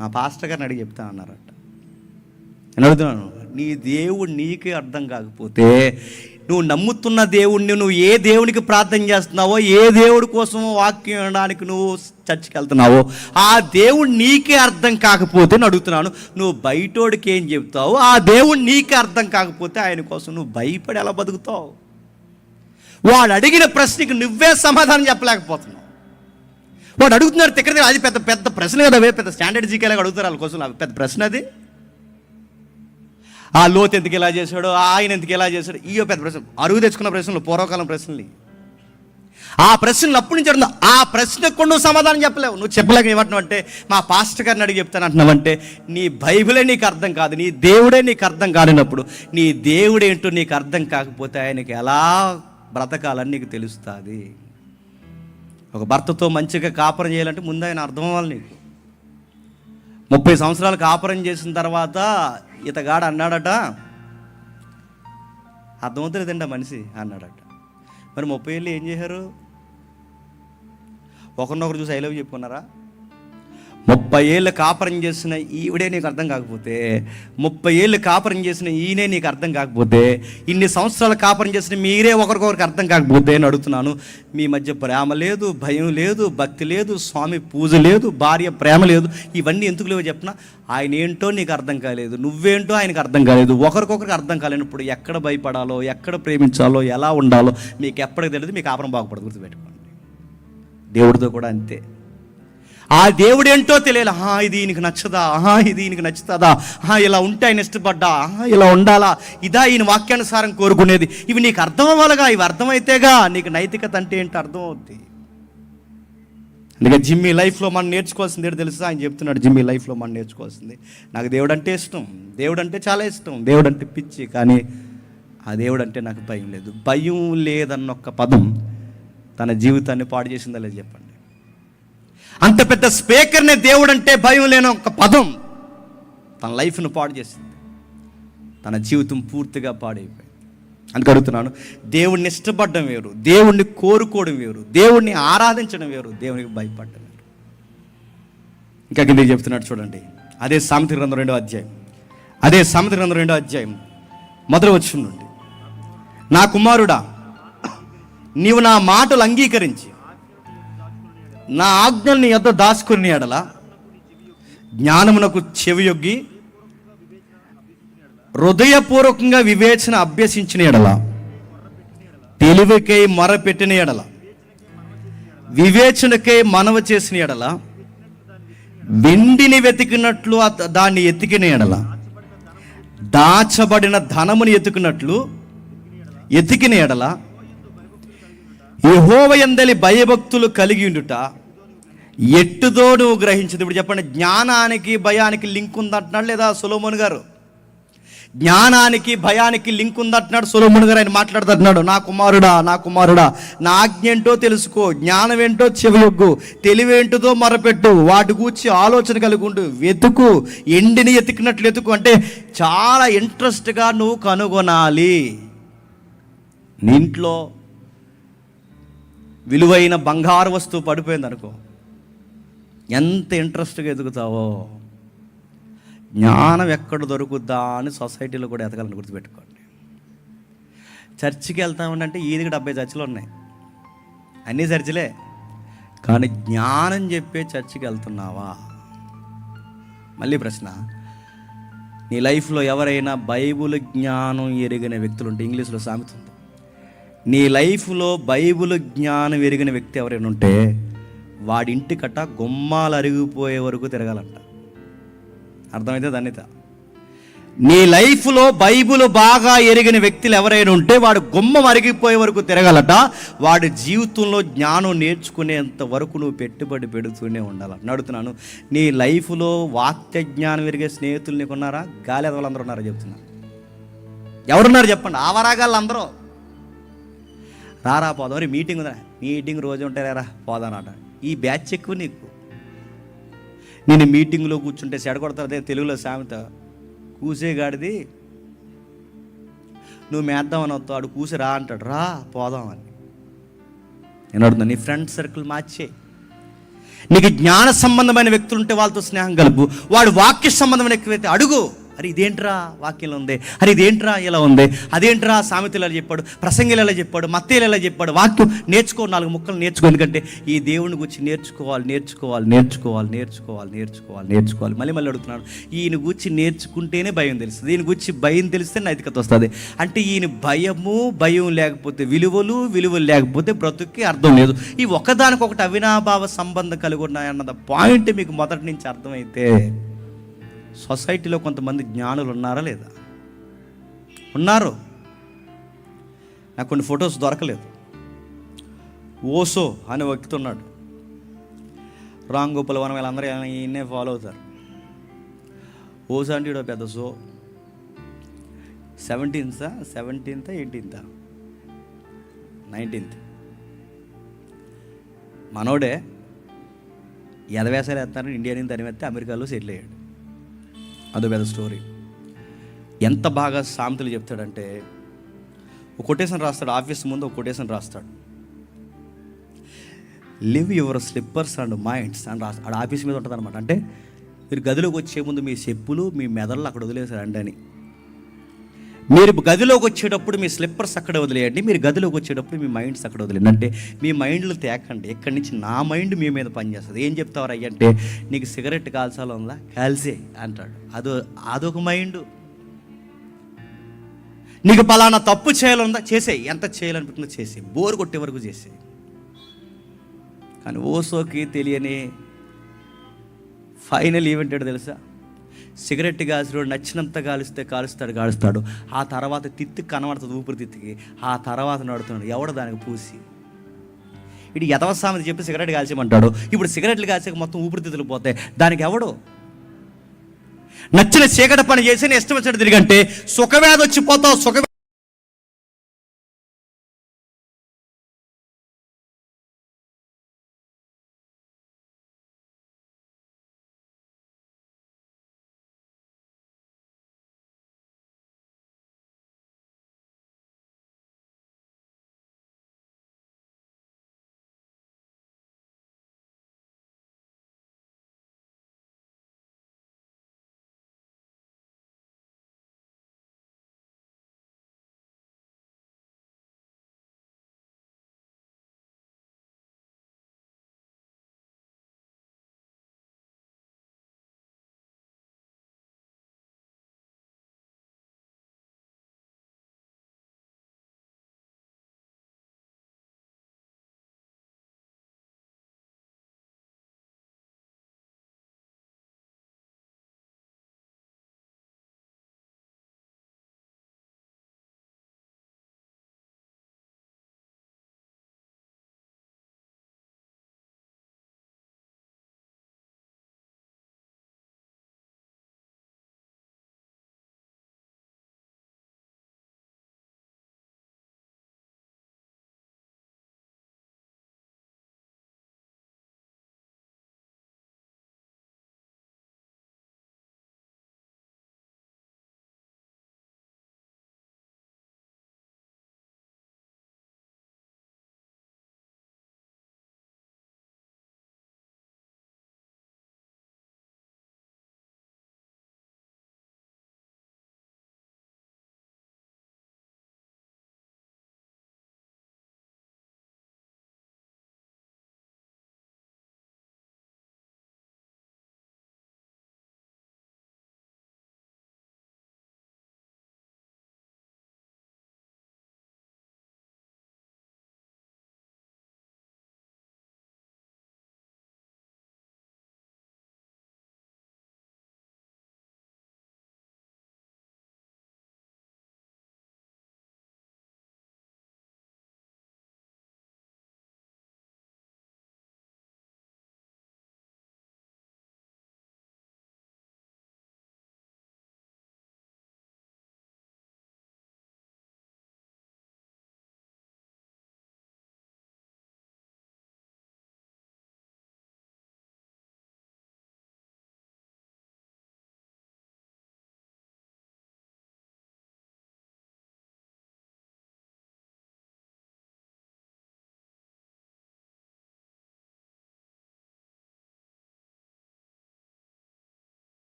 మా పాస్టర్ గారిని అడిగి చెప్తాను అన్నారట. నేను అడుగుతున్నాను, నీ దేవుడు నీకే అర్థం కాకపోతే నువ్వు నమ్ముతున్న దేవుణ్ణి, నువ్వు ఏ దేవునికి ప్రార్థన చేస్తున్నావో, ఏ దేవుడి కోసం వాక్యం వినడానికి నువ్వు చర్చికి వెళ్తున్నావో, ఆ దేవుడు నీకే అర్థం కాకపోతే నేను అడుగుతున్నాను, నువ్వు బయటోడికి ఏం చెప్తావు? ఆ దేవుడు నీకే అర్థం కాకపోతే ఆయన కోసం నువ్వు భయపడి ఎలా బతుకుతావు? వాడు అడిగిన ప్రశ్నకి నువ్వే సమాధానం చెప్పలేకపోతున్నావు. వాడు అడుగుతున్నారు తిక్కడి, అది పెద్ద పెద్ద ప్రశ్న కదా, పెద్ద స్టాండర్డ్ జీకేలాగా అడుగుతారు వాళ్ళ కోసం. పెద్ద ప్రశ్న అది. ఆ లోతు ఎందుకు ఇలా చేశాడు, ఆయన ఎందుకు ఇలా చేశాడు, ఇయో పెద్ద ప్రశ్న. అరుగు తెచ్చుకున్న ప్రశ్నలు, పూర్వకాలం ప్రశ్నలు. ఆ ప్రశ్నలు అప్పటి నుంచి అడుగుతావు. ఆ ప్రశ్నకు కూడా నువ్వు సమాధానం చెప్పలేవు. నువ్వు చెప్పలేక ఏమంటున్నావు అంటే, మా పాస్టర్ గారిని అడిగి చెప్తాను అంటున్నావంటే, నీ బైబిలే నీకు అర్థం కాదు, నీ దేవుడే నీకు అర్థం కానినప్పుడు, నీ దేవుడేంటో నీకు అర్థం కాకపోతే ఆయనకి ఎలా బ్రతకాలని నీకు తెలుస్తుంది. ఒక భర్తతో మంచిగా కాపురం చేయాలంటే ముందు ఆయన అర్థం అవ్వాలి నీకు. 30 సంవత్సరాలు కాపురం చేసిన తర్వాత ఇతగాడు అన్నాడట, అర్థమవుతుందండి ఆ మనిషి అన్నాడట. మరి 30 ఏళ్ళు ఏం చేశారు? ఒకరినొకరు చూసి ఐ లవ్ చెప్పుకున్నారా? 30 ఏళ్ళు కాపురం చేసిన ఈవిడే నీకు అర్థం కాకపోతే, 30 ఏళ్ళు కాపురం చేసిన ఈయనే నీకు అర్థం కాకపోతే, ఇన్ని సంవత్సరాలు కాపురం చేసిన మీరే ఒకరికొకరికి అర్థం కాకపోతే అని అడుగుతున్నాను. మీ మధ్య ప్రేమ లేదు, భయం లేదు, భక్తి లేదు, స్వామి పూజ లేదు, భార్య ప్రేమ లేదు. ఇవన్నీ ఎందుకు లేవో చెప్పినా, ఆయన ఏంటో నీకు అర్థం కాలేదు, నువ్వేంటో ఆయనకు అర్థం కాలేదు. ఒకరికొకరికి అర్థం కాలేనప్పుడు ఎక్కడ భయపడాలో, ఎక్కడ ప్రేమించాలో, ఎలా ఉండాలో మీకు ఎప్పటికి తెలియదు. మీకు కాపురం బాగుపడదు, గుర్తుపెట్టుకోండి. దేవుడితో కూడా అంతే. ఆ దేవుడేంటో తెలియాలి. ఇది ఈయనకి నచ్చదా, ఇది ఈయనకి నచ్చుతుందా, ఇలా ఉంటే ఆయన ఇష్టపడ్డా, ఇలా ఉండాలా, ఇదా ఈయన వాక్యానుసారం కోరుకునేది. ఇవి నీకు అర్థం అవ్వాలిగా. ఇవి అర్థమైతేగా నీకు నైతికత అంటే ఏంటో అర్థం అవుద్ది. అందుకే జిమ్మీ లైఫ్లో మనం నేర్చుకోవాల్సింది ఏంటో తెలుసా? ఆయన చెప్తున్నాడు, జిమ్మీ లైఫ్లో మనం నేర్చుకోవాల్సింది, నాకు దేవుడు అంటే ఇష్టం, దేవుడు అంటే చాలా ఇష్టం, దేవుడు అంటే పిచ్చి, కానీ ఆ దేవుడు అంటే నాకు భయం లేదు. భయం లేదన్న ఒక్క పదం తన జీవితాన్ని పాడు చేసిందా లేదు చెప్పండి. అంత పెద్ద స్పీకర్నే దేవుడు అంటే భయం లేని ఒక పదం తన లైఫ్ను పాడు చేసింది. తన జీవితం పూర్తిగా పాడైపోయింది. అందుకు అడుగుతున్నాను, దేవుణ్ణి ఇష్టపడడం వేరు, దేవుణ్ణి కోరుకోవడం వేరు, దేవుణ్ణి ఆరాధించడం వేరు, దేవునికి భయపడడం వేరు. ఇంకా కిందకి చెప్తున్నాడు చూడండి. అదే సామెతల గ్రంథం 2వ అధ్యాయం, అదే సామెతల గ్రంథం 2వ అధ్యాయం మొదటి వచనం నుండి, నా కుమారుడా, నీవు నా మాటలు అంగీకరించి నా ఆజ్ఞల్ని యొద్ద దాచుకుని ఎడల, జ్ఞానమునకు చెవియొగ్గి హృదయపూర్వకంగా వివేచన అభ్యసించిన ఎడల, తెలివికై మొరపెట్టిన ఎడల, వివేచనకై మనవ చేసిన ఎడల, వెండిని వెతికినట్లు దాన్ని ఎతికిన ఎడల, దాచబడిన ధనముని ఎతికిన ఎడల, యెహోవా యందలి భయభక్తులు కలిగి ఉండుట ఎట్టుదో నువ్వు గ్రహించదు. ఇప్పుడు చెప్పండి, జ్ఞానానికి భయానికి లింక్ ఉందంటున్నాడు లేదా సొలొమోన్ గారు? జ్ఞానానికి భయానికి లింక్ ఉందంటున్నాడు సొలొమోన్ గారు. ఆయన మాట్లాడుతున్నాడు, నా కుమారుడా, నా కుమారుడా, నా ఆజ్ఞ ఏంటో తెలుసుకో, జ్ఞానం ఏంటో చెవియొగ్గు, తెలివేంటిదో మొరపెట్టు, వాటి గూర్చి ఆలోచన కలిగి ఉండు, వెతుకు, ఎండిని ఎతికినట్లు ఎతుకు. అంటే చాలా ఇంట్రెస్ట్గా నువ్వు కనుగొనాలి. నీ ఇంట్లో విలువైన బంగారు వస్తువు పడిపోయింది అనుకో, ఎంత ఇంట్రెస్ట్గా ఎదుగుతావో. జ్ఞానం ఎక్కడ దొరుకుద్దా అని సొసైటీలో కూడా ఎదగాలని గుర్తుపెట్టుకోండి. చర్చికి వెళ్తామంటే ఈదికి 70 చర్చిలు ఉన్నాయి, అన్నీ చర్చిలే, కానీ జ్ఞానం చెప్పే చర్చికి వెళ్తున్నావా? మళ్ళీ ప్రశ్న, నీ లైఫ్లో ఎవరైనా బైబుల్ జ్ఞానం ఎరిగిన వ్యక్తులు ఉంటే, ఇంగ్లీష్లో సామెత ఉంది, నీ లైఫ్లో బైబుల్ జ్ఞానం ఎరిగిన వ్యక్తి ఎవరైనా ఉంటే వాడి ఇంటికట్ట గుమ్మాలు అరిగిపోయే వరకు తిరగాలంట. అర్థమైతే ధన్యత. నీ లైఫ్లో బైబుల్ బాగా ఎరిగిన వ్యక్తులు ఎవరైనా ఉంటే వాడు గుమ్మం అరిగిపోయే వరకు తిరగాలట. వాడి జీవితంలో జ్ఞానం నేర్చుకునేంత వరకు నువ్వు పెట్టుబడి పెడుతూనే ఉండాలి. అడుగుతున్నాను, నీ లైఫ్లో వాక్య జ్ఞానం ఎరిగే స్నేహితులు నీకు ఉన్నారా? గాలి ఎదవాళ్ళందరూ ఉన్నారా చెప్తున్నారు? ఎవరున్నారు చెప్పండి? ఆవరాగాళ్ళు అందరూ రారా పోదాం, మరి మీటింగ్ ఉందా, మీటింగ్ రోజు ఉంటారా పోదానట. ఈ బ్యాచ్ ఎక్కువ నీకు. నేను మీటింగ్లో కూర్చుంటే చెడగొడతారు. అదే తెలుగులో సామెత, కూసేగాడిది నువ్వు మేద్దామని వస్తావు, ఆడు కూసి రా అంటాడు, రా పోదామని. నేను అడుగుతున్నా, నీ ఫ్రెండ్ సర్కిల్ మార్చే. నీకు జ్ఞాన సంబంధమైన వ్యక్తులు ఉంటే వాళ్ళతో స్నేహం కలుపు. వాడు వాక్య సంబంధమైన వ్యక్తి అయితే అడుగు, అరే ఇదేంట్రా వాక్యంలో ఉంది, అరే ఇదేంట్రా ఇలా ఉంది, అదేంట్రా సామెతలు ఎలా చెప్పాడు, ప్రసంగిలు ఎలా చెప్పాడు, మత్తేలు ఎలా చెప్పాడు, వాక్యం నేర్చుకో, 4 ముక్కలు నేర్చుకో. ఎందుకంటే ఈ దేవుని గురించి నేర్చుకోవాలి. మళ్ళీ అడుగుతున్నాడు, ఈయన గురించి నేర్చుకుంటేనే భయం తెలుస్తుంది, ఈయన గురించి భయం తెలిస్తే నైతికత వస్తుంది. అంటే ఈయన భయం లేకపోతే విలువలు లేకపోతే బ్రతుక్కి అర్థం లేదు. ఈ ఒకదానికొకటి అవినాభావ సంబంధం కలిగి ఉన్నాయన్నది పాయింట్ మీకు మొదటి నుంచి అర్థమైతే సొసైటీలో కొంతమంది జ్ఞానులు ఉన్నారా లేదా? ఉన్నారు. నాకు కొన్ని ఫొటోస్ దొరకలేదు. ఓసో అనే వ్యక్తి ఉన్నాడు. రామ్ గోపాల్ వనం వీళ్ళందరూ ఈయన్నే ఫాలో అవుతారు. ఓసో అంటే ఇడో పెద్ద షో. 17th 18th 19th మనోడే ఎదవేసాలు వేస్తారని ఇండియా నుంచి తరిమెత్తే అమెరికాలో సెటిల్ అయ్యాడు. అదో పెద్ద స్టోరీ. ఎంత బాగా సామెతలు చెప్తాడంటే, ఒక కొటేషన్ రాస్తాడు, ఆఫీస్ ముందు ఒక కొటేషన్ రాస్తాడు, live your slippers and minds అని రాస్తాడు. ఆఫీస్ మీద ఉంటుంది అనమాట. అంటే మీరు గదిలోకి వచ్చే ముందు మీ చెప్పులు మీ మెదళ్ళు అక్కడ వదిలేశారండి అని. మీరు గదిలోకి వచ్చేటప్పుడు మీ స్లిప్పర్స్ అక్కడ వదిలేయండి, మీరు గదిలోకి వచ్చేటప్పుడు మీ మైండ్స్ అక్కడ వదిలేయండి. అంటే మీ మైండ్లు తేకండి, ఇక్కడి నుంచి నా మైండ్ మీ మీద పనిచేస్తుంది. ఏం చెప్తావారు అయ్యంటే, నీకు సిగరెట్ కాల్చాలో ఉందా, కాల్సే అంటాడు. అదొక మైండ్. నీకు పలానా తప్పు చేయాలందా, చేసేయి, ఎంత చేయాలనిపిస్తుందో చేసేయి, బోరు కొట్టే వరకు చేసేయి. కానీ ఓసోకి తెలియని ఫైనల్ ఈవెంట్ ఏంటో తెలుసా? సిగరెట్ కాల్చినోడు నచ్చినంత కాలుస్తాడు. ఆ తర్వాత తిత్తి కనబడుతుంది, ఊపిరితిత్తికి. ఆ తర్వాత నడుతున్నాడు ఎవడు దానికి పూసి. ఇటు యథవసామెత చెప్పి సిగరెట్ కాల్చేయమంటాడు. ఇప్పుడు సిగరెట్లు కాల్చాక మొత్తం ఊపిరితిత్తులు పోతాయి. దానికి ఎవడు? నచ్చిన చీకటి పని చేసి ఇష్టం వచ్చినట్టు తిరిగంటే సుఖవ్యాధి వచ్చిపోతావు.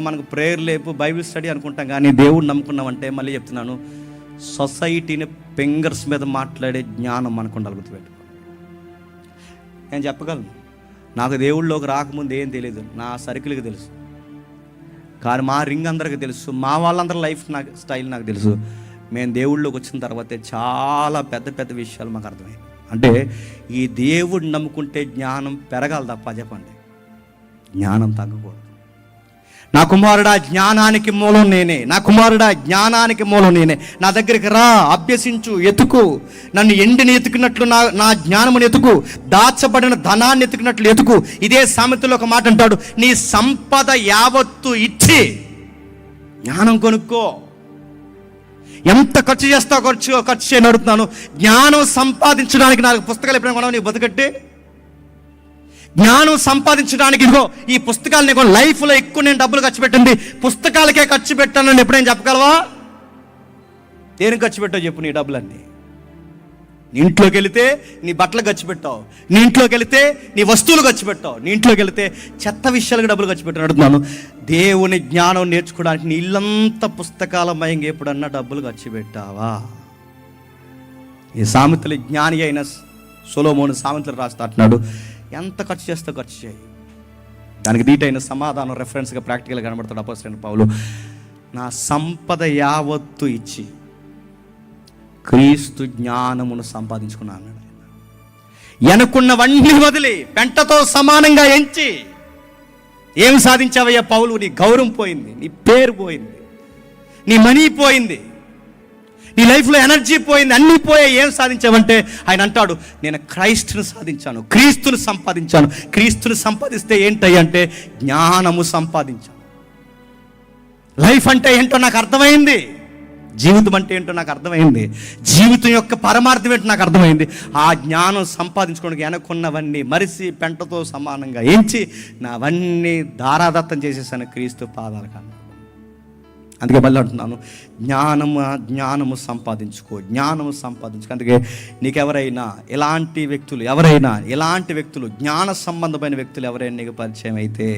మనకు ప్రేయర్ లేపు బైబిల్ స్టడీ అనుకుంటాం, కానీ దేవుడు నమ్ముకున్నామంటే మళ్ళీ చెప్తున్నాను, సొసైటీని ఫింగర్స్ మీద మాట్లాడే జ్ఞానం మనకు ఉండాలి. గుర్తుపెట్టుకో, నేను చెప్పగలను, నాకు దేవుళ్ళలోకి రాకముందు ఏం తెలియదు, నా సర్కిల్కి తెలుసు, కానీ మా రింగ్ అందరికీ తెలుసు, మా వాళ్ళందరి లైఫ్ నాకు స్టైల్ నాకు తెలుసు. మేము దేవుళ్ళలోకి వచ్చిన తర్వాతే చాలా పెద్ద పెద్ద విషయాలు మాకు అర్థమయ్యాయి. అంటే ఈ దేవుడిని నమ్ముకుంటే జ్ఞానం పెరగాలి తప్ప, చెప్పండి, జ్ఞానం తగ్గకూడదు. నా కుమారుడా జ్ఞానానికి మూలం నేనే, నా కుమారుడా జ్ఞానానికి మూలం నేనే, నా దగ్గరికి రా, అభ్యసించు, ఎతుకు, నన్ను ఎండిని ఎతుకున్నట్లు నా జ్ఞానమును ఎతుకు, దాచబడిన ధనాన్ని ఎతుకున్నట్లు ఎతుకు. ఇదే సామెతలో ఒక మాట అంటాడు, నీ సంపద యావత్తు ఇచ్చి జ్ఞానం కొనుక్కో. ఎంత ఖర్చు చేస్తావు ఖర్చు చేయని అడుగుతున్నాను. జ్ఞానం సంపాదించడానికి నాకు పుస్తకాలు ఎప్పుడైనా కొనవు, నీకు బతుకట్టే జ్ఞానం సంపాదించడానికి ఇదిగో ఈ పుస్తకాలు నీకు లైఫ్లో ఎక్కువ నేను డబ్బులు ఖర్చు పెట్టింది పుస్తకాలకే ఖర్చు పెట్టానని ఎప్పుడైనా చెప్పగలవా? దేనికి ఖర్చు పెట్టావు చెప్పు? నీ డబ్బులన్నీ నీ ఇంట్లోకి వెళితే నీ బట్టలు ఖర్చు పెట్టావు, నీ ఇంట్లోకి వెళితే నీ వస్తువులు ఖర్చు పెట్టావు, నీ ఇంట్లోకి వెళితే చెత్త విషయాలకు డబ్బులు ఖర్చు పెట్టాను అడుగుతున్నాను. దేవుని జ్ఞానం నేర్చుకోవడానికి నీ ఇల్లంతా పుస్తకాలమయంగా ఎప్పుడన్నా డబ్బులు ఖర్చు పెట్టావా? ఈ సామెతలు జ్ఞాని అయిన సొలొమోను సామెతలు రాస్తా అంటున్నాడు, ఎంత ఖర్చు చేస్తా ఖర్చు చేయి. దానికి దీటైన సమాధానం రెఫరెన్స్గా ప్రాక్టికల్గా కనబడతాడు అపోస్తలుడైన పౌలు. నా సంపద యావత్తు ఇచ్చి క్రీస్తు జ్ఞానమును సంపాదించుకున్నాను అన్నాడు. ఎనుకున్నవన్నీ వదిలి పెంటతో సమానంగా ఎంచి ఏం సాధించావయ్యా పౌలు? నీ గౌరవం పోయింది, నీ పేరు పోయింది, నీ మనీ పోయింది, నీ లైఫ్లో ఎనర్జీ పోయింది, అన్నీ పోయే. ఏం సాధించావంటే ఆయన అంటాడు, నేను క్రైస్తును సాధించాను, క్రీస్తును సంపాదించాను. క్రీస్తును సంపాదిస్తే ఏంటయ్య అంటే జ్ఞానము సంపాదించాను. లైఫ్ అంటే ఏంటో నాకు అర్థమైంది, జీవితం అంటే ఏంటో నాకు అర్థమైంది, జీవితం యొక్క పరమార్థం ఏంటో నాకు అర్థమైంది. ఆ జ్ఞానం సంపాదించుకోవడానికి వెనక్కున్నవన్నీ మరిసి పెంటతో సమానంగా ఎంచి నావన్నీ దారాదత్తం చేసేసాను క్రీస్తు పాదాల కన్నా. అందుకే మళ్ళీ అంటున్నాను, జ్ఞానము సంపాదించుకో, జ్ఞానము సంపాదించుకో. అందుకే నీకెవరైనా ఎలాంటి వ్యక్తులు జ్ఞాన సంబంధమైన వ్యక్తులు ఎవరైనా నీకు పరిచయం అయితే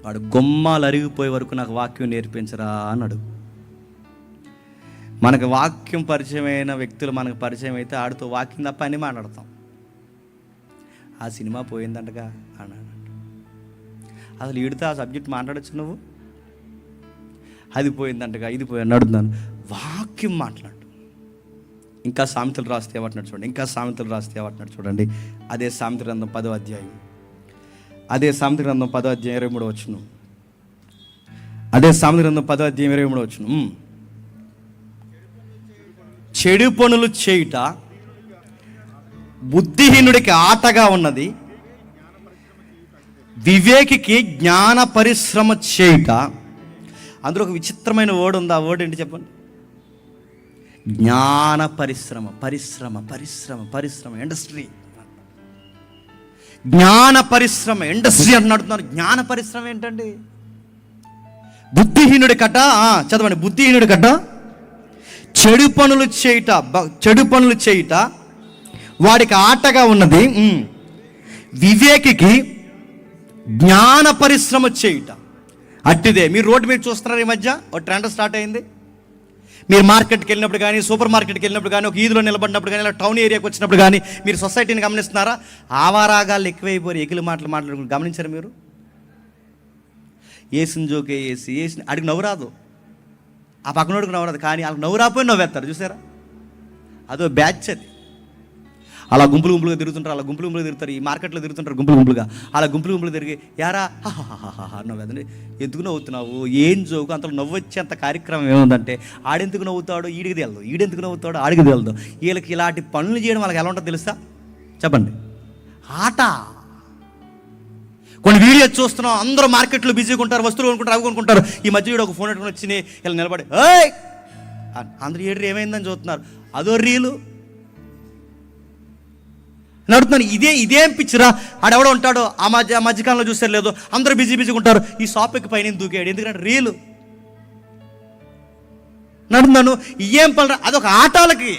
వాడు గొమ్మాలు అరిగిపోయే వరకు నాకు వాక్యం నేర్పించరా అన్నాడు. మనకు వాక్యం పరిచయమైన వ్యక్తులు మనకు పరిచయం అయితే ఆడితో వాక్యం తప్ప అని మాట్లాడతాం. ఆ సినిమా పోయిందంటగా అన్నాడు. అసలు ఈడితో ఆ సబ్జెక్ట్ మాట్లాడచ్చు నువ్వు? అది పోయిందంటగా, ఇది పోయింది అడుగుతున్నాను. వాక్యం మాట్లాడు. ఇంకా సామెతలు రాస్తే ఏమంటున్నాడు చూడండి. అదే సామెతల గ్రంథం 10వ అధ్యాయం 23వ వచనం. అదే సామెతల గ్రంథం 10వ అధ్యాయం 23వ వచనం. చెడు పనులు చేయుట బుద్ధిహీనుడికి ఆటగా ఉన్నది, వివేకికి జ్ఞాన పరిశ్రమ చేయుట. అందులో ఒక విచిత్రమైన వర్డ్ ఉంది. ఆ వర్డ్ ఏంటి చెప్పండి? జ్ఞాన పరిశ్రమ ఇండస్ట్రీ. జ్ఞాన పరిశ్రమ ఇండస్ట్రీ అని అడుగుతున్నారు. జ్ఞాన పరిశ్రమ ఏంటండి? బుద్ధిహీనుడి కట, చదవండి, బుద్ధిహీనుడి కట చెడు పనులు చేయుట వాడికి ఆటగా ఉన్నది, వివేకికి జ్ఞాన పరిశ్రమ చేయుట. అట్టిదే మీరు రోడ్డు మీద చూస్తున్నారు. ఈ మధ్య ఒక ట్రెండ్ స్టార్ట్ అయింది. మీరు మార్కెట్కి వెళ్ళినప్పుడు కానీ, సూపర్ మార్కెట్కి వెళ్ళినప్పుడు కానీ, ఒక ఈదులో నిలబడినప్పుడు కానీ, ఇలా టౌన్ ఏరియాకి వచ్చినప్పుడు కానీ మీరు సొసైటీని గమనిస్తున్నారా? ఆవారాగాళ్ళు ఎక్కువైపోయి ఎగిలి మాట్లాడుకుని గమనించారు మీరు? ఏసిన జోకే వేసి అడిగి నవ్వు రాదు, ఆ పక్కనోడికి నవ్వు రాదు, కానీ వాళ్ళకి నవ్వు రాపోయి నవ్వేస్తారు. చూసారా? అదో బ్యాచ్ అది. అలా గుంపులుగా తిరుగుతారు. ఈ మార్కెట్లో తిరుగుతుంటారు గుంపులుగా. అలా గుంపులు తిరిగి యారా నవ్వేదండి. ఎందుకు నవ్వుతున్నావు? ఏం జోకు? అంతలో నవ్వు వచ్చేంత కార్యక్రమం ఏముందంటే ఆడెందుకు నవ్వుతాడు ఈడికి తెలదు, ఈడెందుకు నవ్వుతాడు ఆడికి తెలదు. వీళ్ళకి ఇలాంటి పనులు చేయడం వాళ్ళకి ఎలా ఉంటుందో తెలుసా? చెప్పండి. ఆట. కొన్ని వీడియోస్ చూస్తున్నాం, అందరూ మార్కెట్లో బిజీగా ఉంటారు, వస్తువులు కొనుక్కుంటారు, అవి కొనుక్కుంటారు. ఈ మధ్య ఒక ఫోన్ పెట్టుకుని వచ్చి ఇలా నిలబడి అందరూ ఏమైందని చూస్తున్నారు. అదో రీలు నడుతున్నాను. ఇదేం పిచ్చిరా? ఆడెవడో ఉంటాడో ఆ మధ్యకాలంలో చూస్తారు లేదు, అందరూ బిజీగా ఉంటారు. ఈ షాప్కి పైన దూకాడు, ఎందుకంటే రీలు నడుతున్నాను. ఏం పనులు? అదొక ఆటాలకి.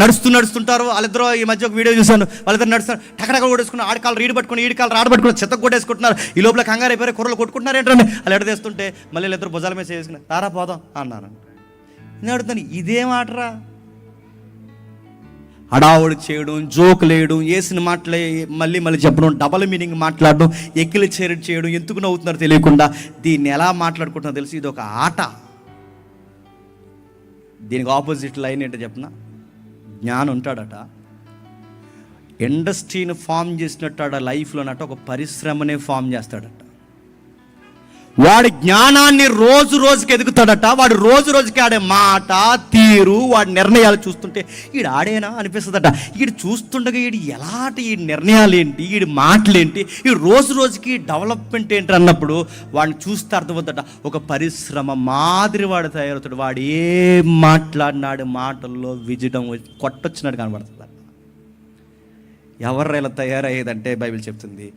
నడుస్తుంటారు వాళ్ళిద్దరూ. ఈ మధ్య ఒక వీడియో చూశాను, వాళ్ళిద్దరు నడుస్తారు, టకటక కొట్టేసుకుని ఆడకాలు రీడ్ పట్టుకుని ఈడికాలు రాడు పట్టుకుని చెత్త కొట్టేసుకుంటున్నారు. ఈ లోపల కంగారు అయిపోయి కుర్రలు కొట్టుకుంటున్నారు ఏంటండి. వాళ్ళు ఎడదేస్తుంటే మళ్ళీ ఇద్దరు భుజాల మీద చేసుకుని తారా పోదాం అన్నారు. నేను అడుగుతాను, ఇదేం ఆటరా? హడావుడి చేయడం, జోకులు వేయడం, వేసిన మాటలే మళ్ళీ చెప్పడం, డబల్ మీనింగ్ మాట్లాడడం, ఎక్కిలి చేరడి చేయడం, ఎందుకు నవ్వుతున్నారో తెలియకుండా దీన్ని ఎలా మాట్లాడుకుంటున్నా తెలిసి ఇది ఒక ఆట. దీనికి ఆపోజిట్ లైన్ ఏంటో చెప్పిన, జ్ఞానం ఉంటాడట, ఇండస్ట్రీని ఫామ్ చేసినట్టు లైఫ్లోనట ఒక పరిశ్రమనే ఫామ్ చేస్తాడట. వాడి జ్ఞానాన్ని రోజు రోజుకి ఎదుగుతాడట. వాడు రోజు రోజుకి ఆడే మాట తీరు, వాడి నిర్ణయాలు చూస్తుంటే ఈడు ఆడేనా అనిపిస్తుందట. ఈడు చూస్తుండగా ఈ నిర్ణయాలు ఏంటి, ఈ మాటలేంటి, ఈ రోజు రోజుకి డెవలప్మెంట్ ఏంటి అన్నప్పుడు వాడిని చూస్తే అర్థమవుతాడట. ఒక పరిశ్రమ మాదిరి వాడు తయారవుతాడు. వాడు ఏం మాట్లాడినాడు మాటల్లో విజడం కొట్టొచ్చినట్టు కనబడుతుంది. ఎవరు ఇలా తయారయ్యేదంటే బైబిల్ చెప్తుంది,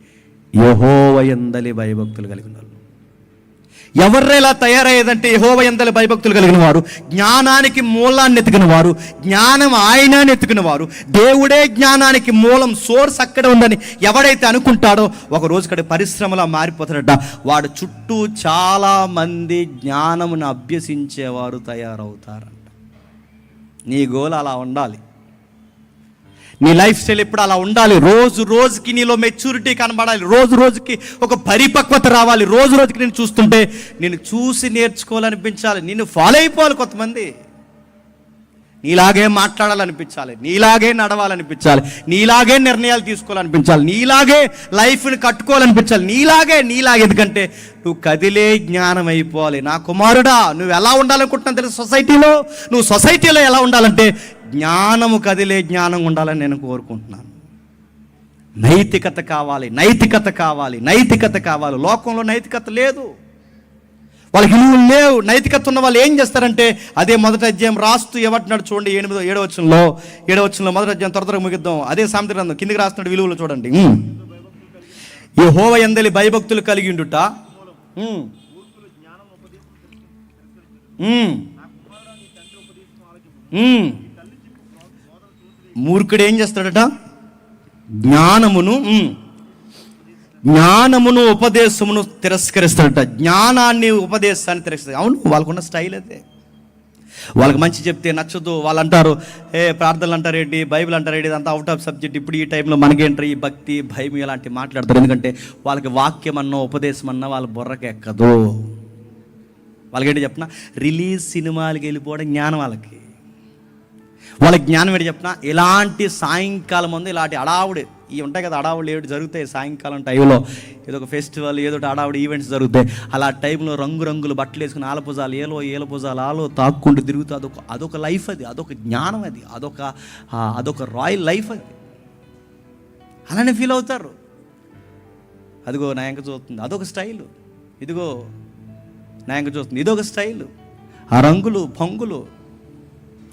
యెహోవా యందలి భయభక్తులు కలిగిన వాళ్ళు. ఎవర్రెలా తయారయ్యేదంటే యెహోవా యందలి భయభక్తులు కలిగిన వారు, జ్ఞానానికి మూలాన్ని ఎతికిన వారు, జ్ఞానం ఆయనని ఎతికిన వారు, దేవుడే జ్ఞానానికి మూలం, సోర్స్ అక్కడ ఉందని ఎవడైతే అనుకుంటాడో ఒక రోజు కడ పరిశ్రమలా మారిపోతాడట. వాడు చుట్టూ చాలామంది జ్ఞానమును అభ్యసించేవారు తయారవుతారంట. నీ గోల్ అలా ఉండాలి, నీ లైఫ్ స్టైల్ ఎప్పుడు అలా ఉండాలి. రోజు రోజుకి నీలో మెచ్యూరిటీ కనబడాలి, రోజు రోజుకి ఒక పరిపక్వత రావాలి. రోజు రోజుకి నేను చూస్తుంటే నేను చూసి నేర్చుకోవాలనిపించాలి, నిన్ను ఫాలో అయిపోవాలి. కొంతమంది నీలాగే మాట్లాడాలనిపించాలి, నీలాగే నడవాలనిపించాలి, నీలాగే నిర్ణయాలు తీసుకోవాలనిపించాలి, నీలాగే లైఫ్ని కట్టుకోవాలనిపించాలి, నీలాగే. ఎందుకంటే నువ్వు కదిలే జ్ఞానం అయిపోవాలి. నా కుమారుడా, నువ్వు ఎలా ఉండాలనుకుంటున్నావు తెలుసు సొసైటీలో? నువ్వు సొసైటీలో ఎలా ఉండాలంటే జ్ఞానము కదిలే జ్ఞానం ఉండాలని నేను కోరుకుంటున్నాను. నైతికత కావాలి. లోకంలో నైతికత లేదు, వాళ్ళకి విలువలు లేవు. నైతికత ఉన్న వాళ్ళు ఏం చేస్తారంటే అదే మొదటి అధ్యాయం రాస్తూ ఏమంటున్నాడు చూడండి, 7వ వచనంలో మొదటి అధ్యాయం త్వరగా ముగిద్దాం. అదే సామెతల గ్రంథం కిందికి రాస్తున్నాడు విలువలు చూడండి. యెహోవా యందలి భయభక్తులు కలిగి ఉండుట, మూర్ఖుడు ఏం చేస్తాడట, జ్ఞానమును ఉపదేశమును తిరస్కరిస్తాడట. జ్ఞానాన్ని ఉపదేశాన్ని తిరస్కరిస్తాడు. అవును, వాళ్ళకున్న స్టైల్ అదే. వాళ్ళకి మంచి చెప్తే నచ్చదు. వాళ్ళు అంటారు, ప్రార్థనలు అంటారేంటి, బైబిల్ అంటారేంటి, ఇదంతా అవుట్ ఆఫ్ సబ్జెక్ట్. ఇప్పుడు ఈ టైంలో మనకేంటారు ఈ భక్తి భయం ఇలాంటివి మాట్లాడతారు. ఎందుకంటే వాళ్ళకి వాక్యం అన్నా ఉపదేశం అన్నా వాళ్ళ బుర్రకి ఎక్కదు. వాళ్ళకేంటి చెప్పిన, రిలీజ్ సినిమాలకి వెళ్ళిపోవడం జ్ఞానం వాళ్ళకి జ్ఞానం ఏంటి చెప్పిన, ఇలాంటి సాయంకాలం ముందు ఇలాంటి అడావుడి ఇవి ఉంటాయి కదా, అడావుడు ఏడు జరుగుతాయి సాయంకాలం టైంలో, ఏదో ఒక ఫెస్టివల్ ఏదో అడావుడి ఈవెంట్స్ జరుగుతాయి. అలా టైంలో రంగురంగులు బట్టలు వేసుకుని ఆలపుజాలు ఏలపుజాలు తాక్కుంటూ తిరుగుతూ అదొక లైఫ్, అదొక జ్ఞానం, అదొక రాయల్ లైఫ్. అలానే ఫీల్ అవుతారు. అదిగో నా ఎంక చూస్తుంది, అదొక స్టైలు. ఇదిగో నా ఎంక చూస్తుంది, ఇదొక స్టైలు. ఆ రంగులు పొంగులు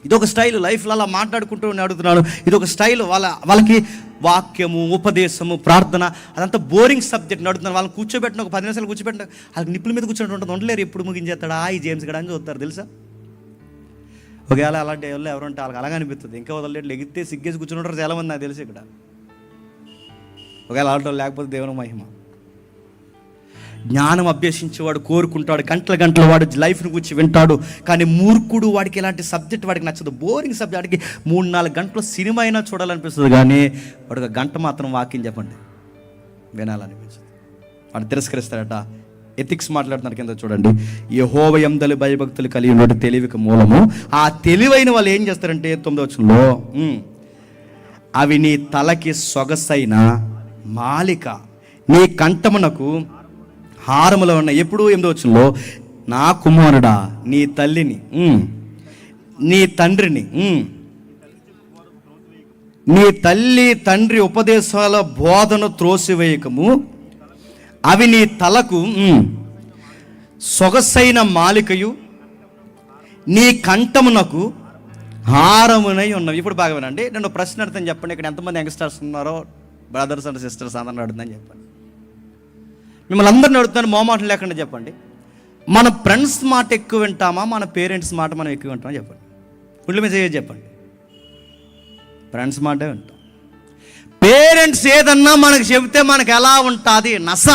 ఇదొక స్టైల్. లైఫ్లో అలా మాట్లాడుకుంటూ అడుగుతున్నాను, ఇదొక స్టైల్. వాళ్ళకి వాక్యము ఉపదేశము ప్రార్థన అదంతా బోరింగ్ సబ్జెక్ట్ అడుగుతున్నాను. వాళ్ళని కూర్చోబెట్టిన ఒక 10 నిమిషాలు కూర్చోబెట్టిన వాళ్ళకి నిప్పుల మీద కూర్చొని ఉంటుంది, ఉండలేరు. ఎప్పుడు ముగించేస్తాడా ఈ జేమ్స్ గడ అని చూస్తారు తెలుసా. ఒకవేళ అలాంటి వాళ్ళు ఎవరంటే వాళ్ళకి అలాగే అనిపిస్తుంది. ఇంకా వదలలేట్లు ఎగితే సిగ్గేసి కూర్చుంటారు చాలామంది, నాకు తెలిసి ఇక్కడ. ఒకవేళ అలాంటి లేకపోతే దేవుని మహిమ. జ్ఞానం అభ్యసించేవాడు కోరుకుంటాడు, గంటల వాడు లైఫ్ని గురించి వింటాడు. కానీ మూర్ఖుడు, వాడికి ఇలాంటి సబ్జెక్ట్ వాడికి నచ్చదు, బోరింగ్ సబ్జెక్ట్. వాడికి 3-4 గంటలు సినిమా అయినా చూడాలనిపిస్తుంది, కానీ వాడికి 1 గంట మాత్రం వాక్యం చెప్పండి వినాలనిపిస్తుంది. వాడు తిరస్కరిస్తాడట. ఎథిక్స్ మాట్లాడుతున్నారు కింద చూడండి. యెహోవా యందలి భయభక్తులు కలిగి ఉన్నట్టు తెలివికి మూలము. ఆ తెలివైన వాళ్ళు ఏం చేస్తారంటే 9వ వచనంలో, అవి నీ తలకి సొగసైన మాలిక, నీ కంఠమునకు హారములో ఉన్నాయి. ఎప్పుడు 8వ వచనంలో, నా కుమారుడా నీ తల్లిని నీ తండ్రిని నీ తల్లి తండ్రి ఉపదేశాల బోధన త్రోసివేయకము, అవి నీ తలకు సొగసైన మాలికయు నీ కంఠమునకు హారమునై ఉన్నవి. ఇప్పుడు బాగా వినండి, నేను ప్రశ్న అర్థం చెప్పండి. ఇక్కడ ఎంతమంది యంగ్స్టర్స్ ఉన్నారో, బ్రదర్స్ అండ్ సిస్టర్స్ అందరిని అడుగుతుందని చెప్పండి. మిమ్మల్ని అందరిని అడుగుతాను, మోమాటం లేకుండా చెప్పండి. మన ఫ్రెండ్స్ మాట ఎక్కువ వింటామా, మన పేరెంట్స్ మాట మనం ఎక్కువ వింటామా చెప్పండి. పుళ్ళు మీద చెప్పండి. ఫ్రెండ్స్ మాటే వింటాం. పేరెంట్స్ ఏదన్నా మనకు చెబితే మనకు ఎలా ఉంటుంది? నస.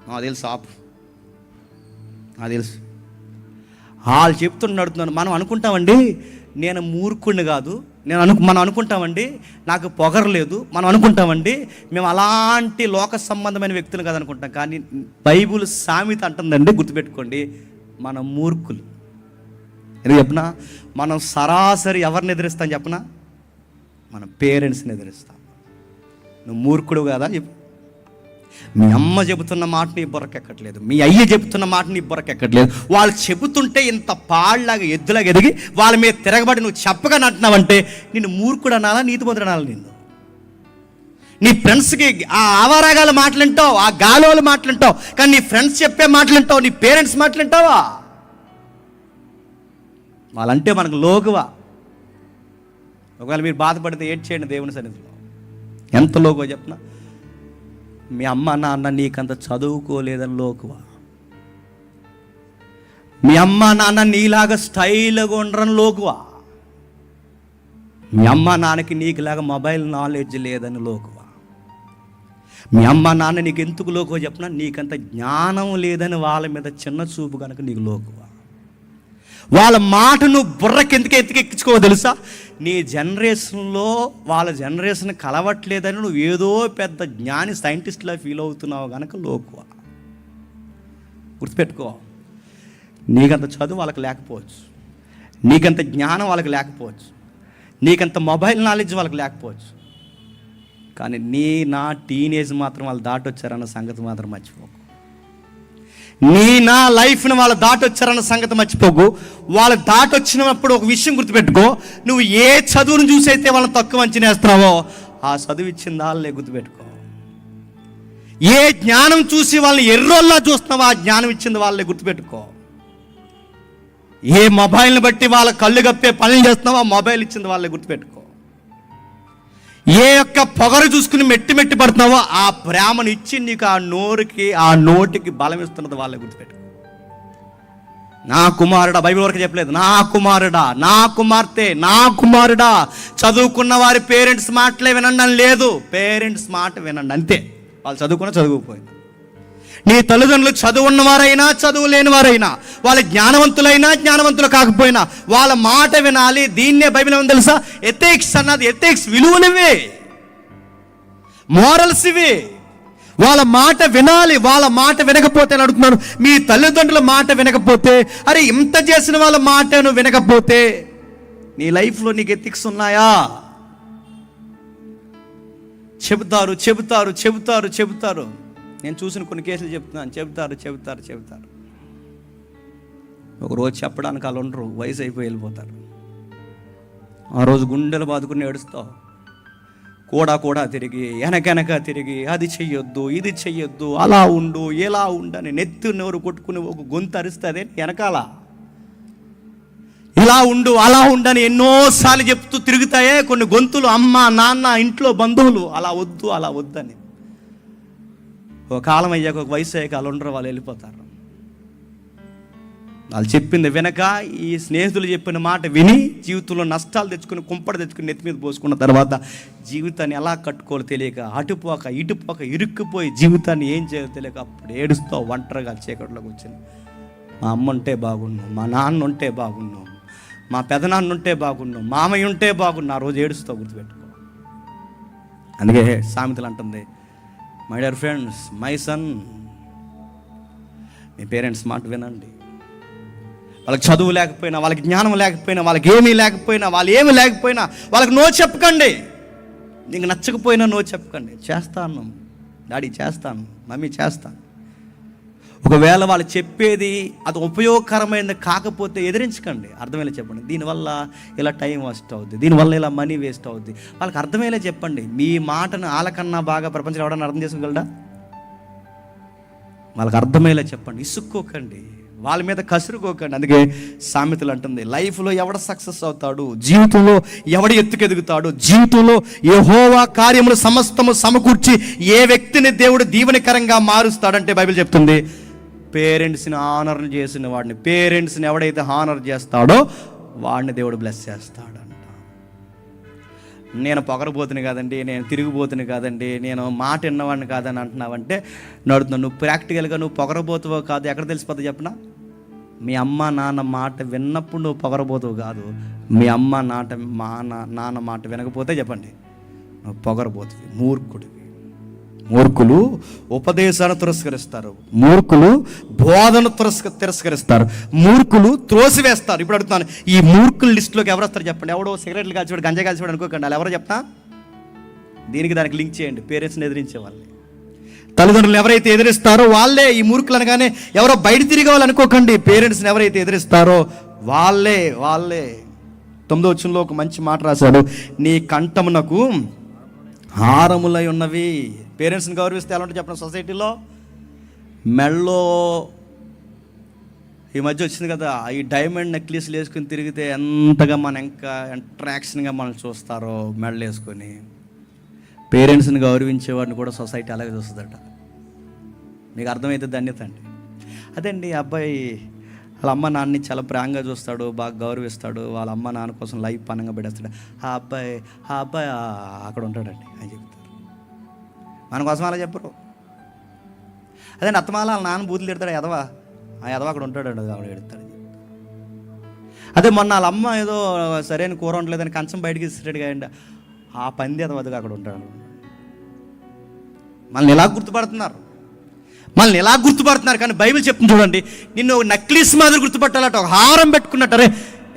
నాకు తెలుసు ఆపు, నాకు తెలుసు. వాళ్ళు చెప్తున్నడుతున్నాను. మనం అనుకుంటామండి నేను మూర్ఖుడిని కాదు, మనం అనుకుంటామండి నాకు పొగరలేదు, మనం అనుకుంటామండి మేము అలాంటి లోక సంబంధమైన వ్యక్తులు కాదనుకుంటాం. కానీ బైబుల్ సామెత అంటుందండి, గుర్తుపెట్టుకోండి, మనం మూర్ఖులు. ఎందుకు చెప్పనా? మనం సరాసరి ఎవరిని ఎదిరిస్తాం చెప్పనా? మన పేరెంట్స్ని ఎదిరిస్తాం. నువ్వు మూర్ఖుడు కదా చెప్పు. మీ అమ్మ చెబుతున్న మాట నీ బుర్రకెక్కట్లేదు, మీ అయ్య చెబుతున్న మాట నీ బుర్రకెక్కట్లేదు. వాళ్ళు చెబుతుంటే ఇంత పాళ్ళలాగా ఎద్దులాగా ఎదిగి వాళ్ళ మీద తిరగబడి నువ్వు చెప్పగా నట్టున్నావంటే నిన్ను మూర్ఖుడు అనాలా, నీతిమంతుడు అనాలా? నిన్ను నీ ఫ్రెండ్స్కి ఆ ఆవారాగాల మాటలుంటావు, ఆ గాలోలు మాటలుంటావు, కానీ నీ ఫ్రెండ్స్ చెప్పే మాటలుంటావు, నీ పేరెంట్స్ మాటలుంటావా? వాళ్ళంటే మనకు లోకువా. ఒకవేళ మీరు బాధపడితే ఏడ్ చేయండి దేవుని సన్నిధిలో. ఎంత లోకువా చెప్పనా? మీ అమ్మ నాన్న నీకంత చదువుకోలేదని లోకువా. మీ అమ్మ నాన్న నీలాగా స్టైల్గా ఉండరని లోకువా. మీ అమ్మ నాన్నకి నీకులాగా మొబైల్ నాలెడ్జ్ లేదని లోకువా. మీ అమ్మ నాన్న నీకు ఎందుకు లోకువా చెప్పనా? నీకంత జ్ఞానం లేదని వాళ్ళ మీద చిన్న చూపు కనుక నీకు లోకువా. వాళ్ళ మాటను బుర్రకి ఎందుకు ఎత్తికెక్కించుకో తెలుసా? నీ జనరేషన్లో వాళ్ళ జనరేషన్ కలవట్లేదని నువ్వు ఏదో పెద్ద జ్ఞాని సైంటిస్ట్లా ఫీల్ అవుతున్నావు కనుక లోకువా. గుర్తుపెట్టుకో, నీకంత చదువు వాళ్ళకి లేకపోవచ్చు, నీకంత జ్ఞానం వాళ్ళకి లేకపోవచ్చు, నీకంత మొబైల్ నాలెడ్జ్ వాళ్ళకి లేకపోవచ్చు, కానీ నా టీనేజ్ మాత్రం వాళ్ళు దాటొచ్చారన్న సంగతి మాత్రం మర్చిపోకు. నా లైఫ్ని వాళ్ళు దాటొచ్చారన్న సంగతి మర్చిపోకు. వాళ్ళు దాటొచ్చినప్పుడు ఒక విషయం గుర్తుపెట్టుకో, నువ్వు ఏ చదువును చూసి అయితే వాళ్ళని తక్కువ అంచనా వేస్తున్నావో ఆ చదువు ఇచ్చింది వాళ్ళే. గుర్తుపెట్టుకో, ఏ జ్ఞానం చూసి వాళ్ళని ఎర్రోల్లా చూస్తున్నావో ఆ జ్ఞానం ఇచ్చింది వాళ్ళే. గుర్తుపెట్టుకో, ఏ మొబైల్ని బట్టి వాళ్ళ కళ్ళు కప్పే పనులు చేస్తున్నావో ఆ మొబైల్ ఇచ్చింది వాళ్ళే. గుర్తుపెట్టుకో, ఏ యొక్క పొగరు చూసుకుని మెట్టి పడుతున్నావో ఆ ప్రేమను ఇచ్చి నీకు ఆ నోటికి బలం ఇస్తున్నది వాళ్ళే. గుర్తుపెట్టు. నా కుమారుడా, బైబిల్ వరకు చెప్పలేదు, నా కుమారుడా, నా కుమార్తె, నా కుమారుడా, చదువుకున్న వారి పేరెంట్స్ మాటలే వినండి అని లేదు. పేరెంట్స్ మాట వినండి అంతే. వాళ్ళు చదువుకున్నా చదువుకుపోయినా, నీ తల్లిదండ్రులు చదువున్నవారైనా చదువు లేని వారైనా, వాళ్ళ జ్ఞానవంతులైనా జ్ఞానవంతులు కాకపోయినా వాళ్ళ మాట వినాలి. దీన్నే బైబిల్ ఏమని తెలుసా? ఎథిక్స్ అన్నది. ఎథిక్స్ విలువనివే, మోరల్స్ ఇవి. వాళ్ళ మాట వినాలి. వాళ్ళ మాట వినకపోతే అని అడుగుతున్నాను, మీ తల్లిదండ్రుల మాట వినకపోతే, అరే ఇంత చేసిన వాళ్ళ మాట నువ్వు వినకపోతే నీ లైఫ్లో నీకు ఎథిక్స్ ఉన్నాయా? చెబుతారు చెబుతారు చెబుతారు చెబుతారు. నేను చూసిన కొన్ని కేసులు చెప్తున్నాను. చెబుతారు. ఒకరోజు చెప్పడానికి వాళ్ళు ఉండరు, వయసు అయిపోయి వెళ్ళిపోతారు. ఆ రోజు గుండెలు బాదుకుని ఏడుస్తావు. కూడా తిరిగి వెనక తిరిగి అది చెయ్యొద్దు, ఇది చెయ్యొద్దు, అలా ఉండు, ఎలా ఉండని నెత్తి నోరు కొట్టుకుని ఒక గొంతు అరుస్తుంది వెనకాల. ఇలా ఉండు, అలా ఉండని ఎన్నోసార్లు చెప్తూ తిరుగుతాయే కొన్ని గొంతులు. అమ్మ నాన్న, ఇంట్లో బంధువులు, అలా వద్దని. ఒక కాలం అయ్యాక, ఒక వయసు అయ్యాక వాళ్ళు ఉండరు, వాళ్ళు వెళ్ళిపోతారు. వాళ్ళు చెప్పింది వెనక ఈ స్నేహితులు చెప్పిన మాట విని జీవితంలో నష్టాలు తెచ్చుకుని, కుంపడి తెచ్చుకుని నెత్తి మీద పోసుకున్న తర్వాత జీవితాన్ని ఎలా కట్టుకోవాలో తెలియక ఇటుపోక ఇరుక్కుపోయి జీవితాన్ని ఏం చేయాలో తెలియక అప్పుడు ఏడుస్తావు ఒంటరిగా చీకట్లోకి వచ్చింది. మా అమ్మ ఉంటే బాగున్నాం, మా నాన్న ఉంటే బాగున్నాం, మా పెదనాన్న ఉంటే బాగున్నాం, మామయ్య ఉంటే బాగున్నా. ఆ రోజు ఏడుస్తావు. గుర్తుపెట్టుకో. అందుకే సామెతలు అంటుంది, my dear friends, my son, me parents మాట వినండి. వాళ్ళకి చదువు లేకపోయినా, వాళ్ళకి జ్ఞానం లేకపోయినా, వాళ్ళకి ఏమీ లేకపోయినా, వాళ్ళకి నో చెప్పకండి. నీకు నచ్చకపోయినా నో చెప్పకండి. చేస్తాను డాడీ, చేస్తాను మమ్మీ, చేస్తాను. ఒకవేళ వాళ్ళు చెప్పేది అది ఉపయోగకరమైనది కాకపోతే ఎదిరించకండి. అర్థమయ్యేలా చెప్పండి. దీనివల్ల ఇలా టైం వేస్ట్ అవుద్ది, దీనివల్ల ఇలా మనీ వేస్ట్ అవుద్ది. వాళ్ళకి అర్థమయ్యేలా చెప్పండి. మీ మాటను వాళ్ళకన్నా బాగా ప్రపంచంలో ఎవడన్నా అర్థం చేసుకోగలడా? వాళ్ళకి అర్థమయ్యేలా చెప్పండి. ఇసుక్కోకండి, వాళ్ళ మీద కసురుకోకండి. అందుకే సామెతలు అంటుంది, లైఫ్లో ఎవడ సక్సెస్ అవుతాడు, జీవితంలో ఎవడు ఎత్తుకెదుగుతాడు, జీవితంలో యెహోవా కార్యములు సమస్తము సమకూర్చి ఏ వ్యక్తిని దేవుడు దీవెనకరంగా మారుస్తాడంటే బైబిల్ చెప్తుంది, పేరెంట్స్ని ఆనర్ చేసిన వాడిని, పేరెంట్స్ని ఎవడైతే హానర్ చేస్తాడో వాడిని దేవుడు బ్లెస్ చేస్తాడంట. నేను పొగరబోతుని కాదండి, నేను తిరిగిపోతుని కాదండి, నేను మాట విన్నవాడిని కాదని అంటున్నావంటే నడుతున్నావు. నువ్వు ప్రాక్టికల్గా నువ్వు పొగరబోతువో కాదు ఎక్కడ తెలిసిపోతుంది చెప్పనా? మీ అమ్మ నాన్న మాట విన్నప్పుడు నువ్వు పొగరబోతువు కాదు. మీ అమ్మ నాన్న మాట వినకపోతే చెప్పండి నువ్వు పొగరబోతువి, మూర్ఖుడివి. మూర్ఖులు ఉపదేశాన్ని తిరస్కరిస్తారు, మూర్ఖులు బోధన తిరస్కరిస్తారు, మూర్ఖులు త్రోసివేస్తారు. ఇప్పుడు అడుగుతున్నాను, ఈ మూర్ఖుల లిస్టులోకి ఎవరు వస్తారు చెప్పండి? ఎవడో సిగరెట్లు కాల్చివాడు, గంజా కాల్చివాడు అనుకోకండి, వాళ్ళు ఎవరో చెప్తా. దానికి లింక్ చేయండి. పేరెంట్స్ని ఎదిరించే వాళ్ళని, తల్లిదండ్రులు ఎవరైతే ఎదిరిస్తారో వాళ్ళే ఈ మూర్ఖులు. అనగానే ఎవరో బయట తిరిగే వాళ్ళు అనుకోకండి, పేరెంట్స్ని ఎవరైతే ఎదిరిస్తారో వాళ్ళే. 9వ వచనంలో ఒక మంచి మాట రాశాడు, నీ కంఠమునకు హారములై ఉన్నవి. పేరెంట్స్ని గౌరవిస్తే ఎలా ఉంటుంది చెప్పండి? సొసైటీలో మెళ్ళో ఈ మధ్య వచ్చింది కదా, ఈ డైమండ్ నెక్లెస్లు వేసుకుని తిరిగితే ఎంతగా మన ఇంకా అట్రాక్షన్గా మనం చూస్తారో మెడలు వేసుకొని. పేరెంట్స్ని గౌరవించేవాడిని కూడా సొసైటీ అలాగే చూస్తుందట. మీకు అర్థమైతే ధన్యత అండి. అదండి, అబ్బాయి వాళ్ళ అమ్మ నాన్నని చాలా ప్రేమగా చూస్తాడు, బాగా గౌరవిస్తాడు, వాళ్ళ అమ్మ నాన్న కోసం లైఫ్ పనంగా పెడేస్తాడు. ఆ అబ్బాయి అక్కడ ఉంటాడండి అని చెప్తారు. మన కోసం అలా చెప్పరు. అదే అత్తమాల వాళ్ళ నాన్న బూతులు తిడతాడు, ఎదవా అక్కడ ఉంటాడు, ఆవిడ ఎడతాడు. అదే మొన్న వాళ్ళ అమ్మ ఏదో సరైన కూర ఉండలేదని కంచం బయటకి ఇస్తాడు కాయండి, ఆ పంది ఎదవదిగా అక్కడ ఉంటాడు. మనల్ని ఎలా గుర్తుపడుతున్నారు కానీ బైబిల్ చెప్తుంది చూడండి, నిన్ను నక్లీస్ మాదిరి గుర్తుపట్టాలట, ఒక హారం పెట్టుకున్నట్టు.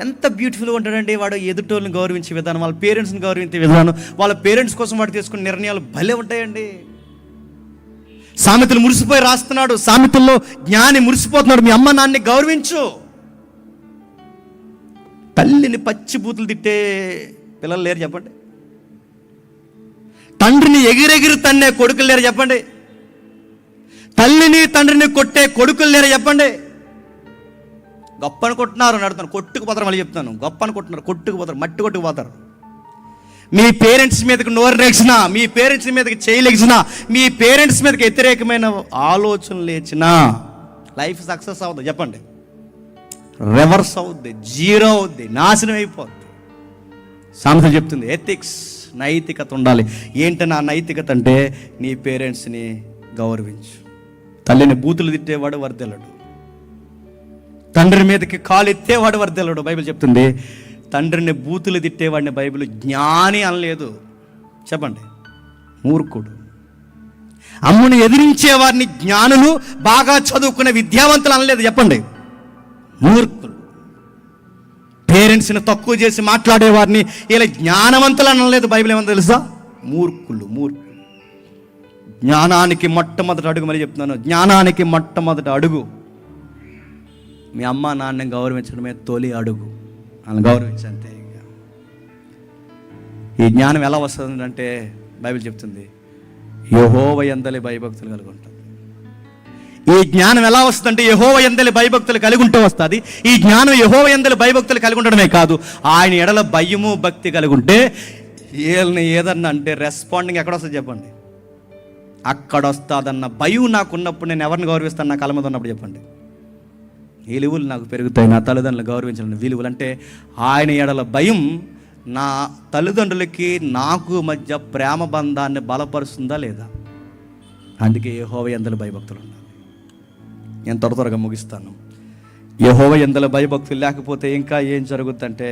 ఎంత బ్యూటిఫుల్గా ఉంటాడండి వాడు. ఎదుటోళ్ళని గౌరవించే విధానం, వాళ్ళ పేరెంట్స్ని గౌరవించే విధానం, వాళ్ళ పేరెంట్స్ కోసం వాడు తీసుకునే నిర్ణయాలు భలే ఉంటాయండి. సామెతలు మురిసిపోయి రాస్తున్నాడు, సామెతల్లో జ్ఞాని మురిసిపోతున్నాడు. మీ అమ్మ నాన్నని గౌరవించు. తల్లిని పచ్చి బూతులు తిట్టే పిల్లలు లేరు చెప్పండి. తండ్రిని ఎగిరెగిరి తన్నే కొడుకులు లేరు చెప్పండి. తల్లిని తండ్రిని కొట్టే కొడుకులు లేరు చెప్పండి. గొప్ప అనుకుంటున్నారు, నడుతాను కొట్టుకుపోతారు. మళ్ళీ చెప్తాను, గొప్ప అనుకుంటున్నారు, కొట్టుకుపోతారు, మట్టి కొట్టుకుపోతారు. మీ పేరెంట్స్ మీదకి నోరు లేచినా, మీ పేరెంట్స్ మీదకి చేయలేచినా, మీ పేరెంట్స్ మీదకి వ్యతిరేకమైన ఆలోచనలు లేచినా లైఫ్ సక్సెస్ అవుతుంది చెప్పండి, రివర్స్ అవుద్ది, జీరో అవుద్ది, నాశనం అయిపోద్ది. సామెత చెప్తుంది ఎథిక్స్, నైతికత ఉండాలి. ఏంటన్నా నైతికత అంటే నీ పేరెంట్స్ని గౌరవించు. తల్లిని బూతులు తిట్టేవాడు వర్దెలడు, తండ్రి మీదకి కాలు ఎత్తేవాడు వర్దెలడు. బైబిల్ చెప్తుంది తండ్రిని బూతులు తిట్టేవాడిని బైబిల్ జ్ఞాని అనలేదు చెప్పండి, మూర్ఖుడు. అమ్ముని ఎదిరించేవారిని జ్ఞానులు, బాగా చదువుకునే విద్యావంతులు అనలేదు చెప్పండి, మూర్ఖులు. పేరెంట్స్ని తక్కువ చేసి మాట్లాడేవారిని ఇలా జ్ఞానవంతులు అనలేదు బైబిల్. ఏమన్నా తెలుసా? మూర్ఖులు. జ్ఞానానికి మొట్టమొదటి అడుగు, మరి చెప్తున్నాను, జ్ఞానానికి మొట్టమొదటి అడుగు మీ అమ్మ నాన్నని గౌరవించడమే తొలి అడుగు. అని గౌరవించంతే. ఈ జ్ఞానం ఎలా వస్తుంది అంటే బైబిల్ చెప్తుంది యెహోవా యందలి భయభక్తులు కలిగి ఉంటుంది. ఈ జ్ఞానం ఎలా వస్తుందంటే యెహోవా యందలి భయభక్తులు కలిగి ఉంటే వస్తుంది. ఈ జ్ఞానం యెహోవా యందలి భయభక్తులు కలిగి ఉండడమే కాదు, ఆయన ఎడల భయము భక్తి కలిగి ఉంటే వీళ్ళని ఏదన్నా అంటే రెస్పాండింగ్ ఎక్కడ వస్తుంది చెప్పండి? అక్కడ వస్తుందన్న భయం నాకు ఉన్నప్పుడు నేను ఎవరిని గౌరవిస్తాను? నా కళ్ళ మీద ఉన్నప్పుడు చెప్పండి. ఈ విలువలు నాకు పెరుగుతాయి, నా తల్లిదండ్రులు గౌరవించాలని విలువలు. అంటే ఆయన ఎడల భయం నా తల్లిదండ్రులకి నాకు మధ్య ప్రేమ బంధాన్ని బలపరుస్తుందా లేదా? అందుకే యెహోవా యందలి భయభక్తులు ఉండాలి. నేను త్వరగా ముగిస్తాను. యెహోవా యందలి భయభక్తులు లేకపోతే ఇంకా ఏం జరుగుద్దంటే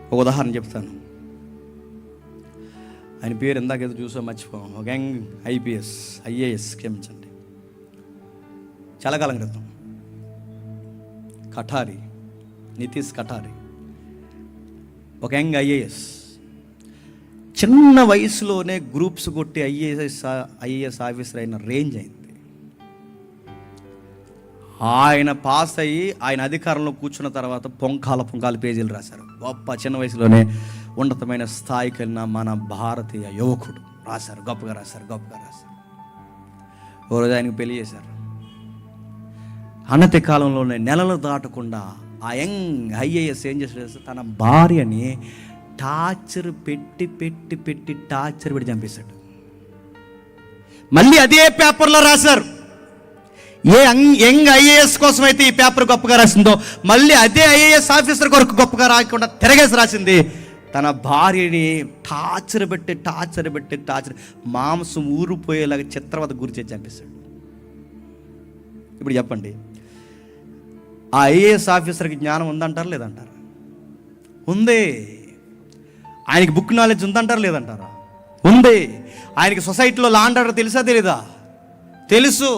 ఒక ఉదాహరణ చెప్తాను. ఆయన పేరు ఇందాకేదో చూసా మర్చిపోయాం. ఒక యంగ్ ఐఏఎస్ క్షమించండి, చాలా కాలం క్రితం నితీష్ కఠారి, ఒక యంగ్ ఐఏఎస్, చిన్న వయసులోనే గ్రూప్స్ కొట్టి ఐఏఎస్ ఆఫీసర్ అయిన రేంజ్ అయింది. ఆయన పాస్ అయ్యి ఆయన అధికారంలో కూర్చున్న తర్వాత పొంకాల పేజీలు రాశారు. గొప్ప చిన్న వయసులోనే ఉన్నతమైన స్థాయికి వెళ్ళిన మన భారతీయ యువకుడు రాశారు, గొప్పగా రాశారు. ఓ రోజు ఆయనకు పెళ్లి చేశారు. అనతి కాలంలోనే నెలలు దాటకుండా ఆ యంగ్ ఐఏఎస్ ఏం చేశాడు? తన భార్యని టార్చర్ పెట్టి టార్చర్ పెట్టి చంపేశాడు. మళ్ళీ అదే పేపర్లో రాశారు. ఏ యంగ్ ఐఏఎస్ కోసం అయితే ఈ పేపర్ గొప్పగా రాసిందో, మళ్ళీ అదే ఐఏఎస్ ఆఫీసర్ కొరకు గొప్పగా రాకుండా తిరగేసి రాసింది తన భార్యని టార్చర్ మాంసం ఊరిపోయేలాగా చిత్రవద గురి చేసి చంపేశాడు. ఇప్పుడు చెప్పండి, ఆ ఐఏఎస్ ఆఫీసర్కి జ్ఞానం ఉందంటారా లేదంటారా? ఉంది. ఆయనకి బుక్ నాలెడ్జ్ ఉందంటారా లేదంటారా? ఉంది. ఆయనకి సొసైటీలో లా అండ్ ఆర్డర్ తెలుసా తెలీదా? తెలుసు.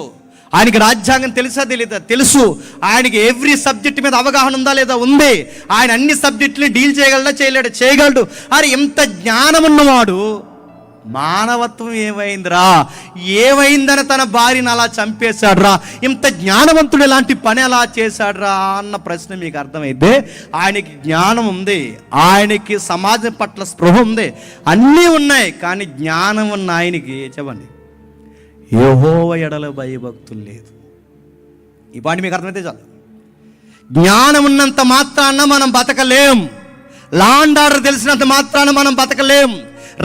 ఆయనకి రాజ్యాంగం తెలుసా తెలీదా? తెలుసు. ఆయనకి ఎవ్రీ సబ్జెక్ట్ మీద అవగాహన ఉందా లేదా? ఉంది. ఆయన అన్ని సబ్జెక్టుని డీల్ చేయగలడా చేయలేడు? చేయగలడు. అరే ఎంత జ్ఞానం ఉన్నవాడు మానవత్వం ఏమైందని తన భార్యను అలా చంపేశాడ్రా? ఇంత జ్ఞానవంతుడు ఇలాంటి పని ఎలా చేశాడ్రా అన్న ప్రశ్న మీకు అర్థమైతే, ఆయనకి జ్ఞానం ఉంది, ఆయనకి సమాజం పట్ల స్పృహ ఉంది, అన్నీ ఉన్నాయి. కానీ జ్ఞానం ఉన్న ఆయనకి చెప్పండి, యెహోవా ఎడల భయభక్తులు లేదు. ఈ పాయింట్ మీకు అర్థమైతే చాలు. జ్ఞానం ఉన్నంత మాత్రాన మనం బతకలేం. లా అండ్ ఆర్డర్ తెలిసినంత మాత్రాన మనం బతకలేం.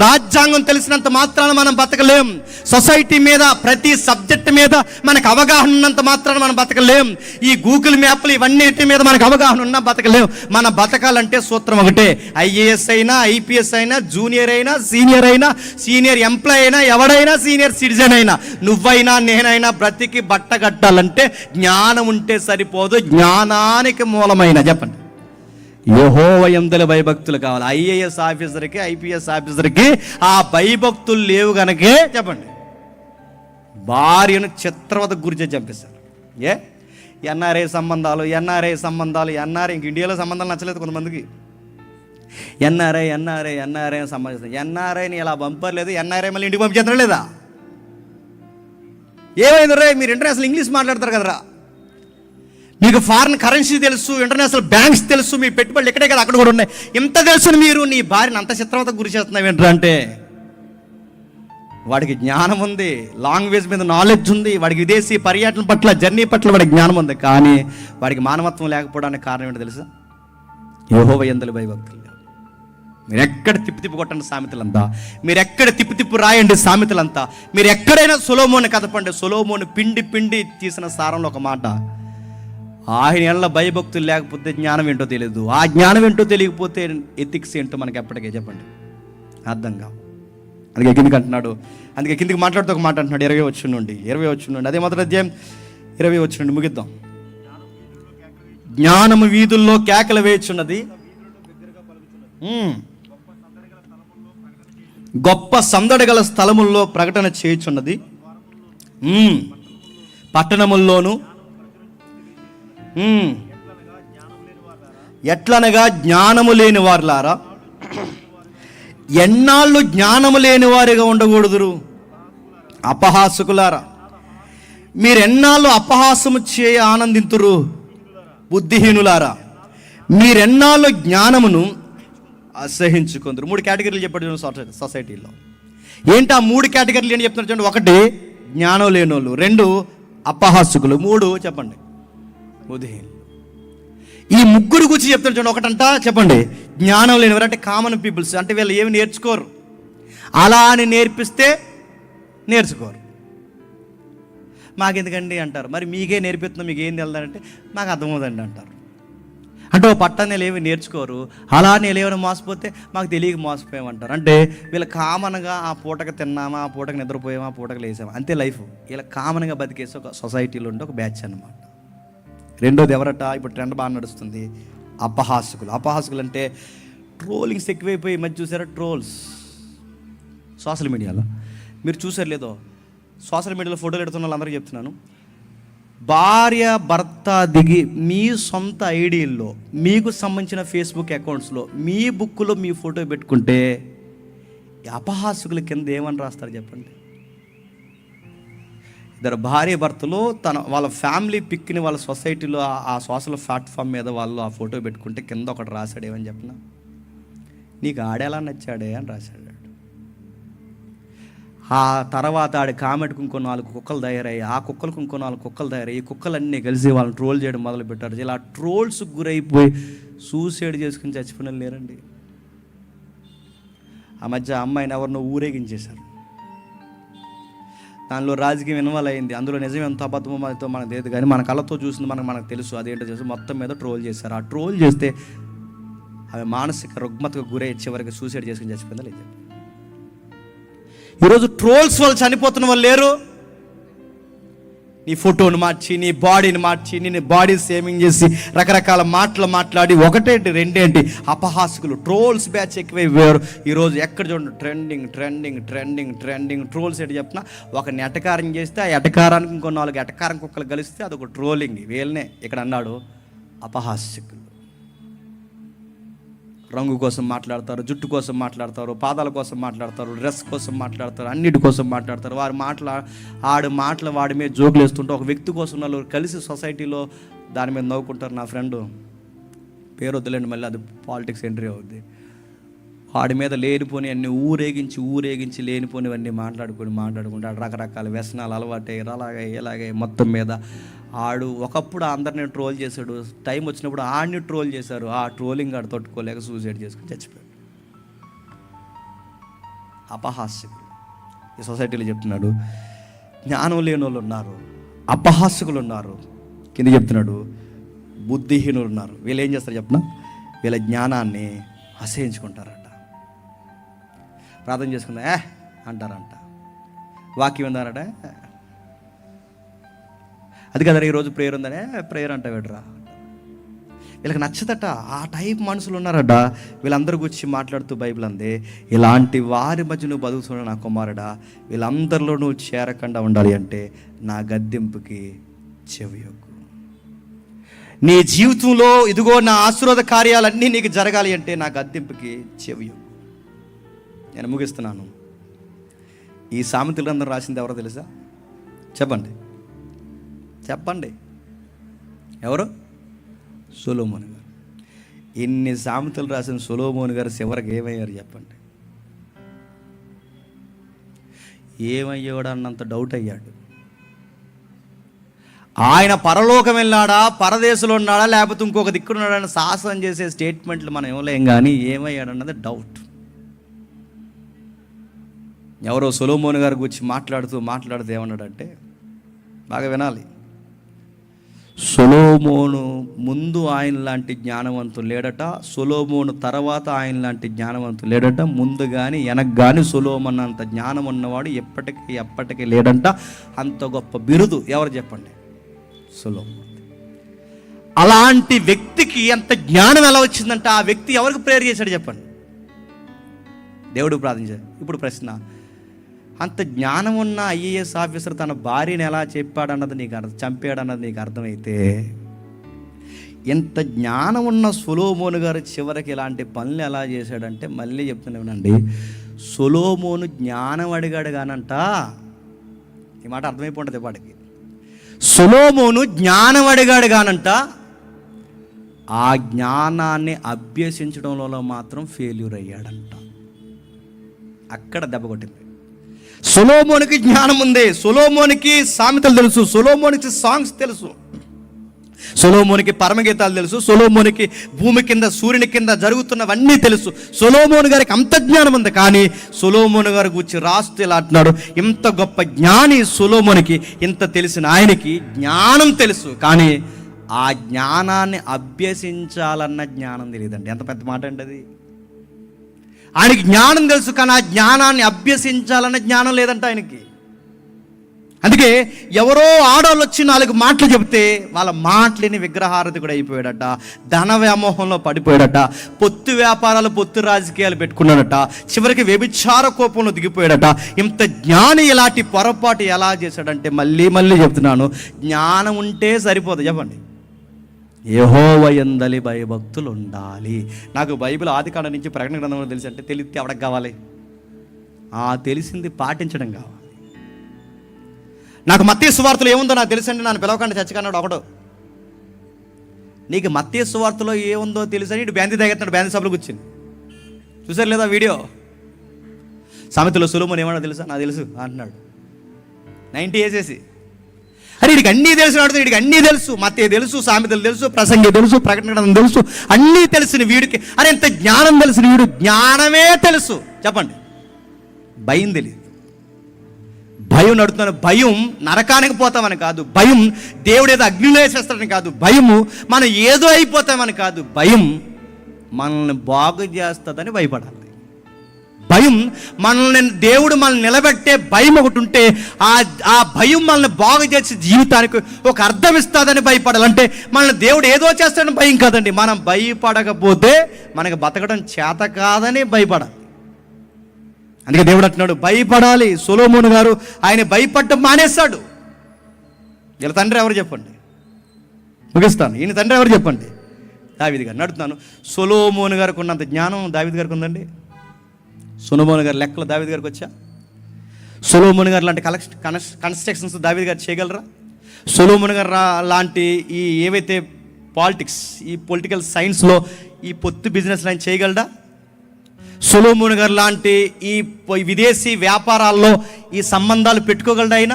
రాజ్యాంగం తెలిసినంత మాత్రాన మనం బతకలేం. సొసైటీ మీద ప్రతి సబ్జెక్ట్ మీద మనకు అవగాహన ఉన్నంత మాత్రాన మనం బతకలేం. ఈ గూగుల్ మ్యాప్లు ఇవన్నిటి మీద మనకు అవగాహన ఉన్నా బతకలేం. మన బతకాలంటే సూత్రం ఒకటే, ఐఏఎస్ అయినా, ఐపీఎస్ అయినా, జూనియర్ అయినా, సీనియర్ ఎంప్లాయ్ అయినా, ఎవడైనా సీనియర్ సిటిజన్ అయినా, నువ్వైనా నేనైనా బ్రతికి బట్టగట్టాలంటే జ్ఞానం ఉంటే సరిపోదు, జ్ఞానానికి మూలమైన చెప్పండి యెహోవా యందలి భయభక్తులు కావాలి. ఐఏఎస్ ఆఫీసర్కి, ఐపీఎస్ ఆఫీసర్కి ఆ భయభక్తులు లేవు కనుకే చెప్పండి భార్యను చిత్రవద గురించి చంపేశారు. ఎన్ఆర్ఐ సంబంధాలు ఇంక ఇండియాలో సంబంధాలు నచ్చలేదు కొంతమందికి. ఎన్ఆర్ఐ సంబంధించిన ఎన్ఆర్ఐని ఇలా పంపలేదు, ఎన్ఆర్ఐ మళ్ళీ ఇంటికి పంపించేద్దరు లేదా? ఏమైంది రే, మీరు ఇంటర్నేషనల్ ఇంగ్లీష్ మాట్లాడతారు కదరా, మీకు ఫారిన్ కరెన్సీ తెలుసు, ఇంటర్నేషనల్ బ్యాంక్స్ తెలుసు, మీ పెట్టుబడులు ఎక్కడే కదా అక్కడ కూడా ఉన్నాయి, ఇంత తెలుసు మీరు నీ భార్యను అంత చిత్రవతకు గురి చేస్తున్నావు ఏంటంటే, వాడికి జ్ఞానం ఉంది, లాంగ్వేజ్ మీద నాలెడ్జ్ ఉంది, వాడికి విదేశీ పర్యటన పట్ల, జర్నీ పట్ల వాడికి జ్ఞానం ఉంది. కానీ వాడికి మానవత్వం లేకపోవడానికి కారణం ఏంటో తెలుసా? యెహోవా యందలి భయభక్తులు. మీరు ఎక్కడ తిప్పి కొట్టండి సామెతలంతా, మీరు ఎక్కడ తిప్పి రాయండి సామెతలంతా, మీరు ఎక్కడైనా సొలొమోను కదపండి, సొలొమోను పిండి తీసిన సారంలో ఒక మాట, ఆయన ఎల్ల భయభక్తులు లేకపోతే జ్ఞానం ఏంటో తెలియదు, ఆ జ్ఞానం ఏంటో తెలియకపోతే ఎథిక్స్ ఏంటో మనకి ఎప్పటికే చెప్పండి అర్థం కావు. అందుకే కిందికి అంటున్నాడు, అందుకే కిందికి మాట్లాడుతూ ఒక మాట అంటున్నాడు 20 వచ్చి నుండి, అదే మొదటి అధ్యాయం 20 వచ్చి నుండి ముగిద్దాం. జ్ఞానము వీధుల్లో కేకలు వేయుచున్నది, గొప్ప సందడి గల స్థలముల్లో ప్రకటన చేయుచున్నది, పట్టణముల్లోను ఎట్లనగా జ్ఞానము లేని వారులారా, ఎన్నాళ్ళు జ్ఞానము లేని వారిగా ఉండకూడదురు, అపహాసకులారా మీరెన్నాళ్ళు అపహాసము చేయ ఆనందింతురు, బుద్ధిహీనులారా మీరెన్నాళ్ళు జ్ఞానమును అసహించుకుందరు. 3 కేటగిరీలు చెప్పాడు సొసైటీలో. ఏంటి ఆ 3 కేటగిరీలు ఏంటి చెప్తున్నారు చూడండి. 1 జ్ఞానం లేనోళ్ళు, 2 అపహాసకులు, 3 చెప్పండి బుద్ధిహీనులు. ఈ ముగ్గురు గురించి చెప్తారు చూడండి. ఒకటంట చెప్పండి జ్ఞానం లేనివారు, అంటే కామన్ పీపుల్స్, అంటే వీళ్ళు ఏమి నేర్చుకోరు, అలా అని నేర్పిస్తే నేర్చుకోరు. మాకెందుకండి అంటారు. మరి మీకే నేర్పిస్తున్నా మీకు ఏం తెలుదంటే మాకు అర్థమవుతుందండి అంటారు. అంటే ఓ పట్టణాలు ఏమి నేర్చుకోరు, అలా నేను ఏమైనా మోసపోతే మాకు తెలియక మోసపోయామంటారు. అంటే వీళ్ళు కామన్గా ఆ పూటకు తిన్నామా, ఆ పూటకు నిద్రపోయామా, ఆ పూటకు లేసామా, అంతే లైఫ్. ఇలా కామన్గా బతికేసి ఒక సొసైటీలో ఉండే ఒక బ్యాచ్ అన్నమాట. 2వది ఎవరట, ఇప్పుడు ట్రెండ్ బాగా నడుస్తుంది, అపహాసకులు అంటే ట్రోలింగ్స్ ఎక్కువైపోయి మధ్య చూసారా, ట్రోల్స్ సోషల్ మీడియాలో. మీరు చూసారు లేదో, సోషల్ మీడియాలో ఫోటోలు పెడుతున్న వాళ్ళందరికీ చెప్తున్నాను, భార్య భర్త దిగి మీ సొంత ఐడీల్లో మీకు సంబంధించిన ఫేస్బుక్ అకౌంట్స్లో మీ బుక్లో మీ ఫోటో పెట్టుకుంటే అపహాసకుల కింద ఏమని రాస్తారు చెప్పండి. ఇద్దరు భార్య భర్తలు వాళ్ళ ఫ్యామిలీ పిక్ని వాళ్ళ సొసైటీలో ఆ సోషల్ ప్లాట్ఫామ్ మీద వాళ్ళు ఆ ఫోటో పెట్టుకుంటే కింద ఒకటి రాశాడు, ఏమని చెప్పిన, నీకు ఆడేలా నచ్చాడే అని రాశాడు. ఆ తర్వాత ఆడి కామెంట్కి ఇంకో 4 కుక్కలు తయారయ్యి, ఆ కుక్కలకు ఇంకో 4 కుక్కలు తయారయ్యి, ఈ కుక్కలన్నీ కలిసి వాళ్ళని ట్రోల్ చేయడం మొదలు పెట్టారు. ఇలా ట్రోల్స్కి గురైపోయి సూసైడ్ చేసుకుని చచ్చిపోయిన లేరండి. ఆ మధ్య అమ్మాయిని ఎవరినో ఊరేగించేశారు, దానిలో రాజకీయం ఇన్వాల్వ్ అయింది. అందులో నిజం ఎంత అబద్ధమో మనకు తెలియదు, కానీ మన కళ్ళతో చూసింది మనకు తెలుసు, అదేంటో చేసి మొత్తం మీద ట్రోల్ చేశారు. ఆ ట్రోల్ చేస్తే ఆమె మానసిక రుగ్మతకు గురై చివరికి సూసైడ్ చేసుకుని చచ్చిపోయిందా లేదు? ఈరోజు ట్రోల్స్ వాళ్ళు చనిపోతున్న వాళ్ళు లేరు. నీ ఫోటోని మార్చి, నీ బాడీని మార్చి, నీ బాడీ సేవింగ్ చేసి రకరకాల మాటలు మాట్లాడి ఒకటేంటి రెండేంటి అపహాసకులు ట్రోల్స్ బ్యాచ్ ఎక్కువైపోయారు. ఈరోజు ఎక్కడ చూడండి trending trending trending trending trolls ఏంటి చెప్పిన, ఒకరిని ఎటకారం చేస్తే ఆ ఎటకారానికి ఇంకో 4 ఎటకారం కుక్కలు కలిస్తే అదొక ట్రోలింగ్. వీళ్ళనే ఇక్కడ అన్నాడు అపహాస్యకులు. రంగు కోసం మాట్లాడతారు, జుట్టు కోసం మాట్లాడతారు, పాదాల కోసం మాట్లాడతారు, డ్రెస్ కోసం మాట్లాడతారు, అన్నిటి కోసం మాట్లాడతారు. మాటలు వాడి మీద జోకులు వేస్తుంటే ఒక వ్యక్తి కోసం నలుగురు కలిసి సొసైటీలో దాని మీద నవ్వుకుంటారు. నా ఫ్రెండ్ పేరు వద్దులేండి, మళ్ళీ అది పాలిటిక్స్ ఎంట్రీ అవుద్ది. వాడి మీద లేనిపోని అన్ని ఊరేగించి లేనిపోనివన్నీ మాట్లాడుకుంటే ఆడు రకరకాల వ్యసనాలు అలవాటే ఇలాగే మొత్తం మీద ఆడు ఒకప్పుడు అందరినీ ట్రోల్ చేశాడు. టైం వచ్చినప్పుడు ఆడిని ట్రోల్ చేశారు. ఆ ట్రోలింగ్ ఆడు తట్టుకోలేక సూసైడ్ చేసుకుని చచ్చిపోయాడు. అపహాస్యకులు ఈ సొసైటీలో చెప్తున్నాడు. జ్ఞానం లేని వాళ్ళు ఉన్నారు, అపహాస్యకులు ఉన్నారు, కింద చెప్తున్నాడు బుద్ధిహీనులు ఉన్నారు. వీళ్ళు ఏం చేస్తారు చెప్పిన, వీళ్ళ జ్ఞానాన్ని అసహించుకుంటారట. ప్రార్థన చేసుకుందా అంటారంట, వాక్యం ఉందారట, అది కదా ఈరోజు ప్రేయర్ ఉందనే ప్రేయర్ అంట వీడరా. వీళ్ళకి నచ్చదట. ఆ టైప్ మనుషులు ఉన్నారట. వీళ్ళందరూ గురించి మాట్లాడుతూ బైబిల్ అందే, ఇలాంటి వారి మధ్య నువ్వు బతుకుతున్న నా కుమారుడా, వీళ్ళందరిలో నువ్వు చేరకుండా ఉండాలి అంటే నా గద్దింపుకి చెవియొగ్గు. నీ జీవితంలో ఇదిగో నా ఆశీర్వాద కార్యాలన్నీ నీకు జరగాలి అంటే నా గద్దింపుకి చెవియొగ్గు. నేను ముగిస్తున్నాను. ఈ సామెతల గ్రంథం రాసింది ఎవరో తెలుసా? చెప్పండి ఎవరు? సొలొమోను గారు. ఇన్ని సామెతలు రాసిన సొలొమోను గారు చివరికి ఏమయ్యారు చెప్పండి? ఏమయ్యాడు అన్నంత డౌట్ అయ్యాడు. ఆయన పరలోకం వెళ్ళాడా, పరదేశంలో ఉన్నాడా, లేకపోతే ఇంకొక దిక్కున్నాడని సాహసం చేసే స్టేట్మెంట్లు మనం ఇవ్వలేం, కానీ ఏమయ్యాడు అన్నది డౌట్. ఎవరో సొలొమోను గారి గురించి మాట్లాడుతూ ఏమన్నాడంటే, బాగా వినాలి. సొలొమోను ముందు ఆయన లాంటి జ్ఞానవంతులు లేడట, సొలొమోను తర్వాత ఆయన లాంటి జ్ఞానవంతులు లేడట, ముందు కానీ వెనక కానీ సొలొమోను అంత జ్ఞానం ఉన్నవాడు ఎప్పటికీ లేడంట. అంత గొప్ప బిరుదు ఎవరు చెప్పండి? సొలొమోను. అలాంటి వ్యక్తికి ఎంత జ్ఞానం ఎలా వచ్చిందంటే ఆ వ్యక్తి ఎవరికి ప్రేయర్ చేశాడు చెప్పండి? దేవుడు ప్రార్థించాడు. ఇప్పుడు ప్రశ్న, అంత జ్ఞానం ఉన్న ఐఏఎస్ ఆఫీసర్ తన భార్యని ఎలా చెప్పాడన్నది చంపాడన్నది నీకు అర్థమైతే, ఎంత జ్ఞానం ఉన్న సొలొమోను గారు చివరికి ఇలాంటి పనులు ఎలా చేశాడంటే, మళ్ళీ చెప్తున్నానండి, సొలొమోను జ్ఞానం అడిగాడు కానంట. ఈ మాట అర్థమైపోతుంది వాడికి. సొలొమోను జ్ఞానం అడిగాడు కానంట, ఆ జ్ఞానాన్ని అభ్యసించడంలో మాత్రం ఫెయిల్యూర్ అయ్యాడంట. అక్కడ దెబ్బ కొట్టింది. సొలొమోనుకి జ్ఞానం ఉంది, సొలొమోనుకి సామెతలు తెలుసు, సొలొమోనుకి సాంగ్స్ తెలుసు, సొలొమోనుకి పరమగీతాలు తెలుసు, సొలొమోనుకి భూమి కింద సూర్యుని కింద జరుగుతున్నవన్నీ తెలుసు. సొలొమోను గారికి అంత జ్ఞానం ఉంది. కానీ సొలొమోను గారి గురించి రాస్తూ ఇలా అంటున్నాడు, ఇంత గొప్ప జ్ఞాని సొలొమోనుకి, ఇంత తెలిసిన ఆయనకి జ్ఞానం తెలుసు, కానీ ఆ జ్ఞానాన్ని అభ్యసించాలన్న జ్ఞానం తెలియదండి. ఎంత పెద్ద మాట అండి అది. ఆయనకి జ్ఞానం తెలుసు, కానీ ఆ జ్ఞానాన్ని అభ్యసించాలన్న జ్ఞానం లేదంట ఆయనకి. అందుకే ఎవరో ఆడవాళ్ళు వచ్చి 4 మాటలు చెబితే వాళ్ళ మాటలేని విగ్రహారధికుడు అయిపోయాడట, ధన వ్యామోహంలో పడిపోయాడట, పొత్తు వ్యాపారాలు పొత్తు రాజకీయాలు పెట్టుకున్నాడట, చివరికి వ్యభిచార కోపంలో దిగిపోయాడట. ఇంత జ్ఞాని ఇలాంటి పొరపాటు ఎలా చేశాడంటే, మళ్ళీ చెప్తున్నాను, జ్ఞానం ఉంటే సరిపోదు. చెప్పండి, యెహోవా యందలి భయభక్తులు ఉండాలి. నాకు బైబిల్ ఆదికాండం నుంచి ప్రకటన గ్రంథంలో తెలిసి అంటే తెలిస్తే ఎవరికి కావాలి? తెలిసింది పాటించడం కావాలి. నాకు మత్తయి సువార్తలో ఏముందో నాకు తెలుసండి, నన్ను పిలవకుండా చచ్చకన్నాడు ఒకడు. నీకు మత్తయి సువార్తలో ఏముందో తెలుసని ఇటు బ్యాంది తాగెత్తున్నాడు, బ్యాంది సభలో కూర్చుని. చూసారు లేదా వీడియో? సామెతలో సొలొమోను ఏమన్నా తెలుసా? నాకు తెలుసు అంటున్నాడు, 90 వేసేసి. అరే వీడికి అన్నీ తెలిసినాడు, వీడికి అన్నీ తెలుసు, మత్తయి తెలుసు, సామెతలు తెలుసు, ప్రసంగి తెలుసు, ప్రకటన తెలుసు, అన్నీ తెలిసిన వీడికి అరే ఎంత జ్ఞానం తెలిసిన వీడు, జ్ఞానమే తెలుసు. చెప్పండి, భయం తెలియదు. భయం నడుతున్నాను, భయం నరకానికి పోతామని కాదు, భయం దేవుడు ఏదో అగ్నిలో వేసేస్తాడని కాదు, భయము మనం ఏదో అయిపోతామని కాదు, భయం మనల్ని బాగు చేస్తుందని భయపడాలి. భయం దేవుడు మనల్ని నిలబెట్టే భయం ఒకటి ఉంటే ఆ భయం మనల్ని బాగు చేసే జీవితానికి ఒక అర్థం ఇస్తుందని భయపడాలి. అంటే మనల్ని దేవుడు ఏదో చేస్తాడని భయం కాదండి. మనం భయపడకపోతే మనకి బతకడం చేత కాదని భయపడాలి. అందుకే దేవుడు అంటున్నాడు భయపడాలి. సొలొమోను గారు ఆయన భయపడటం మానేశాడు. వీళ్ళ తండ్రి ఎవరు చెప్పండి? ముగిస్తాను. ఈయన తండ్రి ఎవరు చెప్పండి? దావీదు గారు. నడుతున్నాను. సొలొమోను గారికి ఉన్నంత జ్ఞానం దావీదు గారికి ఉందండి. సొలొమోను గారి లెక్కలు దావీదు గారికి వచ్చా? సొలొమోను గారు లాంటి కన్స్ట్రక్షన్స్ దావీదు గారు చేయగలరా? సొలొమోను గారు లాంటి ఈ ఏవైతే పాలిటిక్స్, ఈ పొలిటికల్ సైన్స్లో ఈ పొత్తు బిజినెస్ ఆయన చేయగలడా? సొలొమోను గారు లాంటి ఈ విదేశీ వ్యాపారాల్లో ఈ సంబంధాలు పెట్టుకోగలడా ఆయన?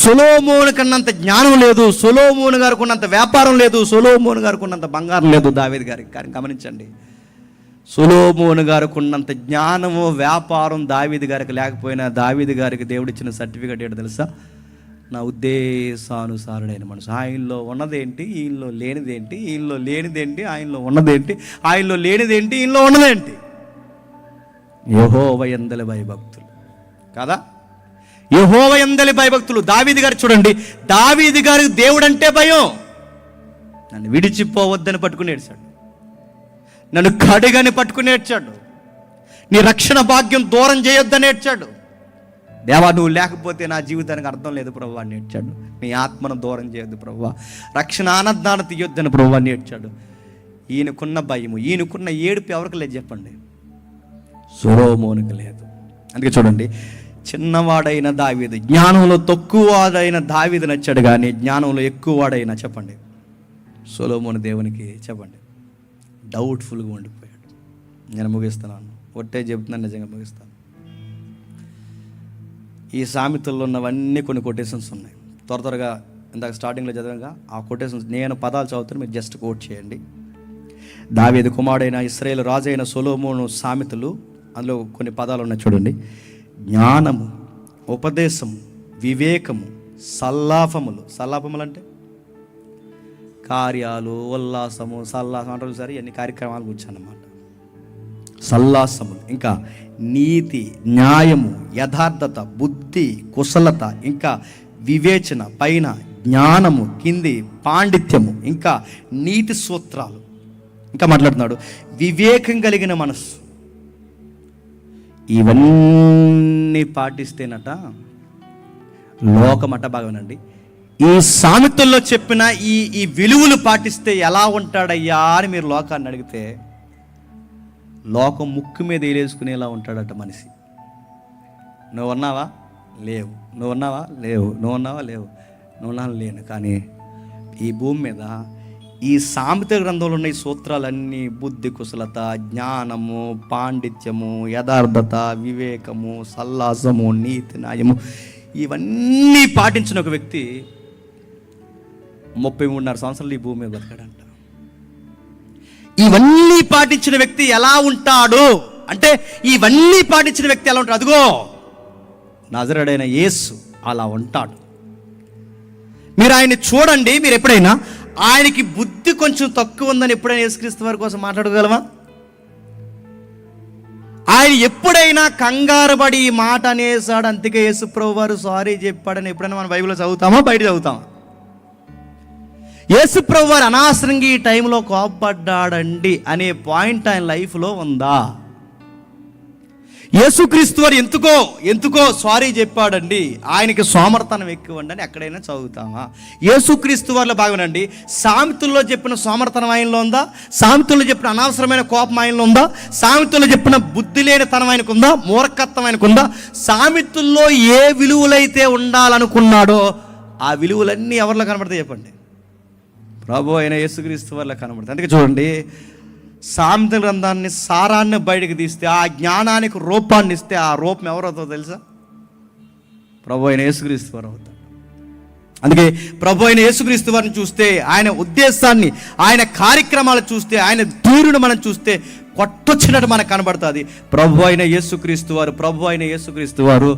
సొలొమోను కన్నంత జ్ఞానం లేదు, సొలొమోను గారికి ఉన్నంత వ్యాపారం లేదు, సొలొమోను గారికి ఉన్నంత బంగారం లేదు దావీదు గారికి. కానీ గమనించండి, సొలొమోను గారికి ఉన్నంత జ్ఞానము వ్యాపారం దావీదు గారికి లేకపోయినా దావీదు గారికి దేవుడిచ్చిన సర్టిఫికేట్ ఏంటో తెలుసా? నా ఉద్దేశానుసారుడైన మనసు. ఆయనలో ఉన్నదేంటి, ఈయనలో లేనిదేంటి, ఈయనలో లేనిదేంటి, ఆయనలో ఉన్నదేంటి, ఆయనలో లేనిదేంటి, ఈయనలో ఉన్నదేంటి? యెహోవా యందలి భయభక్తులు కదా, యెహోవా యందలి భయభక్తులు. దావీదు గారు చూడండి, దావీదు గారికి దేవుడు అంటే భయం. నన్ను విడిచిపోవద్దని పట్టుకుని ఏడ్చాడు, నన్ను కడిగని పట్టుకుని ఏడ్చాడు, నీ రక్షణ భాగ్యం దూరం చేయొద్దని ఏడ్చాడు. దేవా నువ్వు లేకపోతే నా జీవితానికి అర్థం లేదు ప్రభువా అని ఏడ్చాడు. నీ ఆత్మను దూరం చేయొద్దు ప్రభువా, రక్షణ ఆనందాన్ని తీయొద్దని ప్రభువా అని ఏడ్చాడు. ఈయనకున్న భయము, ఈయనకున్న ఏడుపు ఎవరికి లేదు చెప్పండి? సొలొమోనుకి లేదు. అందుకే చూడండి, చిన్నవాడైన దావీదు, జ్ఞానంలో తక్కువవాడైన దావీదు నచ్చాడు, కానీ జ్ఞానంలో ఎక్కువవాడైనా చెప్పండి సొలొమోను దేవునికి చెప్పండి డౌట్ఫుల్గా ఉండిపోయాడు. నేను ముగిస్తున్నాను, ఒట్టే చెప్తున్నాను, నిజంగా ముగిస్తాను. ఈ సామెతల్లో ఉన్నవన్నీ కొన్ని కొటేషన్స్ ఉన్నాయి. త్వరగా ఇందాక స్టార్టింగ్లో చదవగా ఆ కొటేషన్స్ నేను పదాలు చదువుతాను, మీరు జస్ట్ కోట్ చేయండి. దావీదు కుమారుడైన ఇశ్రాయేలు రాజు అయిన సొలొమోను సామెతలు, అందులో కొన్ని పదాలు ఉన్నాయి చూడండి. జ్ఞానము, ఉపదేశము, వివేకము, సల్లాపములు. సల్లాపములు అంటే కార్యాలు, ఉల్లాసము, సల్లాసం అంటారు సరే, ఇవన్నీ కార్యక్రమాలు కూర్చోన్నమాట. సల్లాసములు, ఇంకా నీతి, న్యాయము, యథార్థత, బుద్ధి, కుశలత, ఇంకా వివేచన, పైన జ్ఞానము, కింది పాండిత్యము, ఇంకా నీతి సూత్రాలు. ఇంకా మాట్లాడుతున్నాడు వివేకం కలిగిన మనస్సు. ఇవన్నీ పాటిస్తేనట లోకమట బాగానండి. ఈ సామెతల్లో చెప్పిన ఈ విలువలు పాటిస్తే ఎలా ఉంటాడయ్యా అని మీరు లోకాన్ని అడిగితే, లోకం ముక్కు మీద వేలేసుకునేలా ఉంటాడట మనిషి. నువ్వు ఉన్నావా? లేవు. నువ్వు ఉన్నావా? లేవు. నువ్వు ఉన్నావా? లేవు. నువ్వు ఉన్నా? లేను. కానీ ఈ భూమి మీద ఈ సామెత గ్రంథంలో ఉన్న ఈ సూత్రాలన్నీ బుద్ధి, కుశలత, జ్ఞానము, పాండిత్యము, యథార్థత, వివేకము, సల్లాసము, నీతి, న్యాయము, ఇవన్నీ పాటించిన ఒక వ్యక్తి 33.5 సంవత్సరాలు ఈ భూమి మీద బతకాడంట. ఇవన్నీ పాటించిన వ్యక్తి ఎలా ఉంటాడు అంటే, ఇవన్నీ పాటించిన వ్యక్తి ఎలా ఉంటాడు? అదిగో నజరేయుడైన యేసు అలా ఉంటాడు. మీరు ఆయన్ని చూడండి. మీరు ఎప్పుడైనా ఆయనకి బుద్ధి కొంచెం తక్కువ ఉందని ఎప్పుడైనా యేసుక్రీస్తు వారి కోసం మాట్లాడగలమా? ఆయన ఎప్పుడైనా కంగారు పడి ఈ మాట అనేసాడు, అందుకే యేసు ప్రభు వారు సారీ చెప్పాడని ఎప్పుడైనా మన బైబిల్లో చదువుతామా? బయట చదువుతామా? యేసు ప్రభు వారు అనవసరంగా ఈ టైంలో కోపడ్డాడండి అనే పాయింట్ ఆయన లైఫ్లో ఉందా? యేసుక్రీస్తు వారు ఎందుకో సారీ చెప్పాడండి, ఆయనకి సోమర్తనం ఎక్కువండి అని ఎక్కడైనా చదువుతామా? యేసుక్రీస్తు వారిలో భాగమేనండి. సామెతల్లో చెప్పిన సోమర్తనం ఆయనలో ఉందా? సామెతల్లో చెప్పిన అనవసరమైన కోపం ఆయనలో ఉందా? సామెతల్లో చెప్పిన బుద్ధి లేని తనం ఆయనకు ఉందా? మూర్ఖత్వం ఆయనకు ఉందా? సామెతల్లో ఏ విలువలైతే ఉండాలనుకున్నాడో ఆ విలువలన్నీ ఎవరిలో కనబడతాయి చెప్పండి? ప్రభు అయిన యేసుక్రీస్తు వారిలో కనబడతాయి. అందుకే చూడండి, సామెతల గ్రంథాన్ని సారాన్ని బయటకు తీస్తే, ఆ జ్ఞానానికి రూపాన్ని ఇస్తే, ఆ రూపం ఎవరవుతుందో తెలుసా? ప్రభు అయిన యేసుక్రీస్తు వారు అవుతారు. అందుకే ప్రభు అయిన యేసుక్రీస్తు వారిని చూస్తే, ఆయన ఉద్దేశాన్ని, ఆయన కార్యక్రమాలు చూస్తే, ఆయన తీరును మనం చూస్తే కొట్టొచ్చినట్టు మనకు కనబడుతుంది. ప్రభు అయిన యేసుక్రీస్తు వారు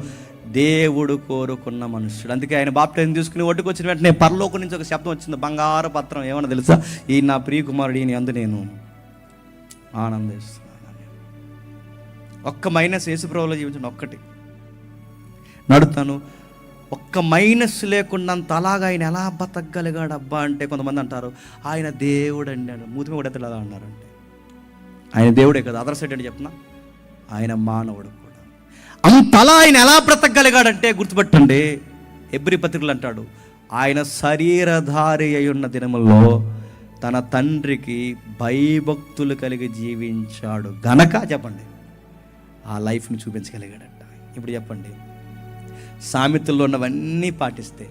దేవుడు కోరుకున్న మనుష్యుడు. అందుకే ఆయన బాప్టిజం తీసుకుని ఒడ్డుకు వచ్చిన వెంటనే పరలోకం నుంచి ఒక శబ్దం వచ్చింది, బంగారు పత్రం. ఏమన్నా తెలుసా? ఈ నా ప్రియ కుమారుడు, ఈయన యందు నేను ఆనందిస్తున్నాను. ఒక్క మైనస్ యేసుప్రభువులో జీవించండి. ఒక్కటి నడుతాను, ఒక్క మైనస్ లేకుండా అంత అలాగా ఆయన ఎలా బతకగలిగాడు అబ్బా అంటే కొంతమంది అంటారు ఆయన దేవుడు అన్నాడు. మూతిమి కూడా ఎలా అన్నారంటే ఆయన దేవుడే కదా. అదర్ సైడ్ అంటే చెప్తున్నా ఆయన మానవుడు కూడా. అంతలా ఆయన ఎలా బ్రతకగలిగాడంటే గుర్తుపెట్టండి, హెబ్రీ పత్రికలు అంటాడు ఆయన శరీరధారి అయి ఉన్న దినముల్లో తన తండ్రికి భయభక్తులు కలిగి జీవించాడు గనక చెప్పండి ఆ లైఫ్ని చూపించగలిగాడంట. ఇప్పుడు చెప్పండి, సామెతల్లో ఉన్నవన్నీ పాటిస్తే,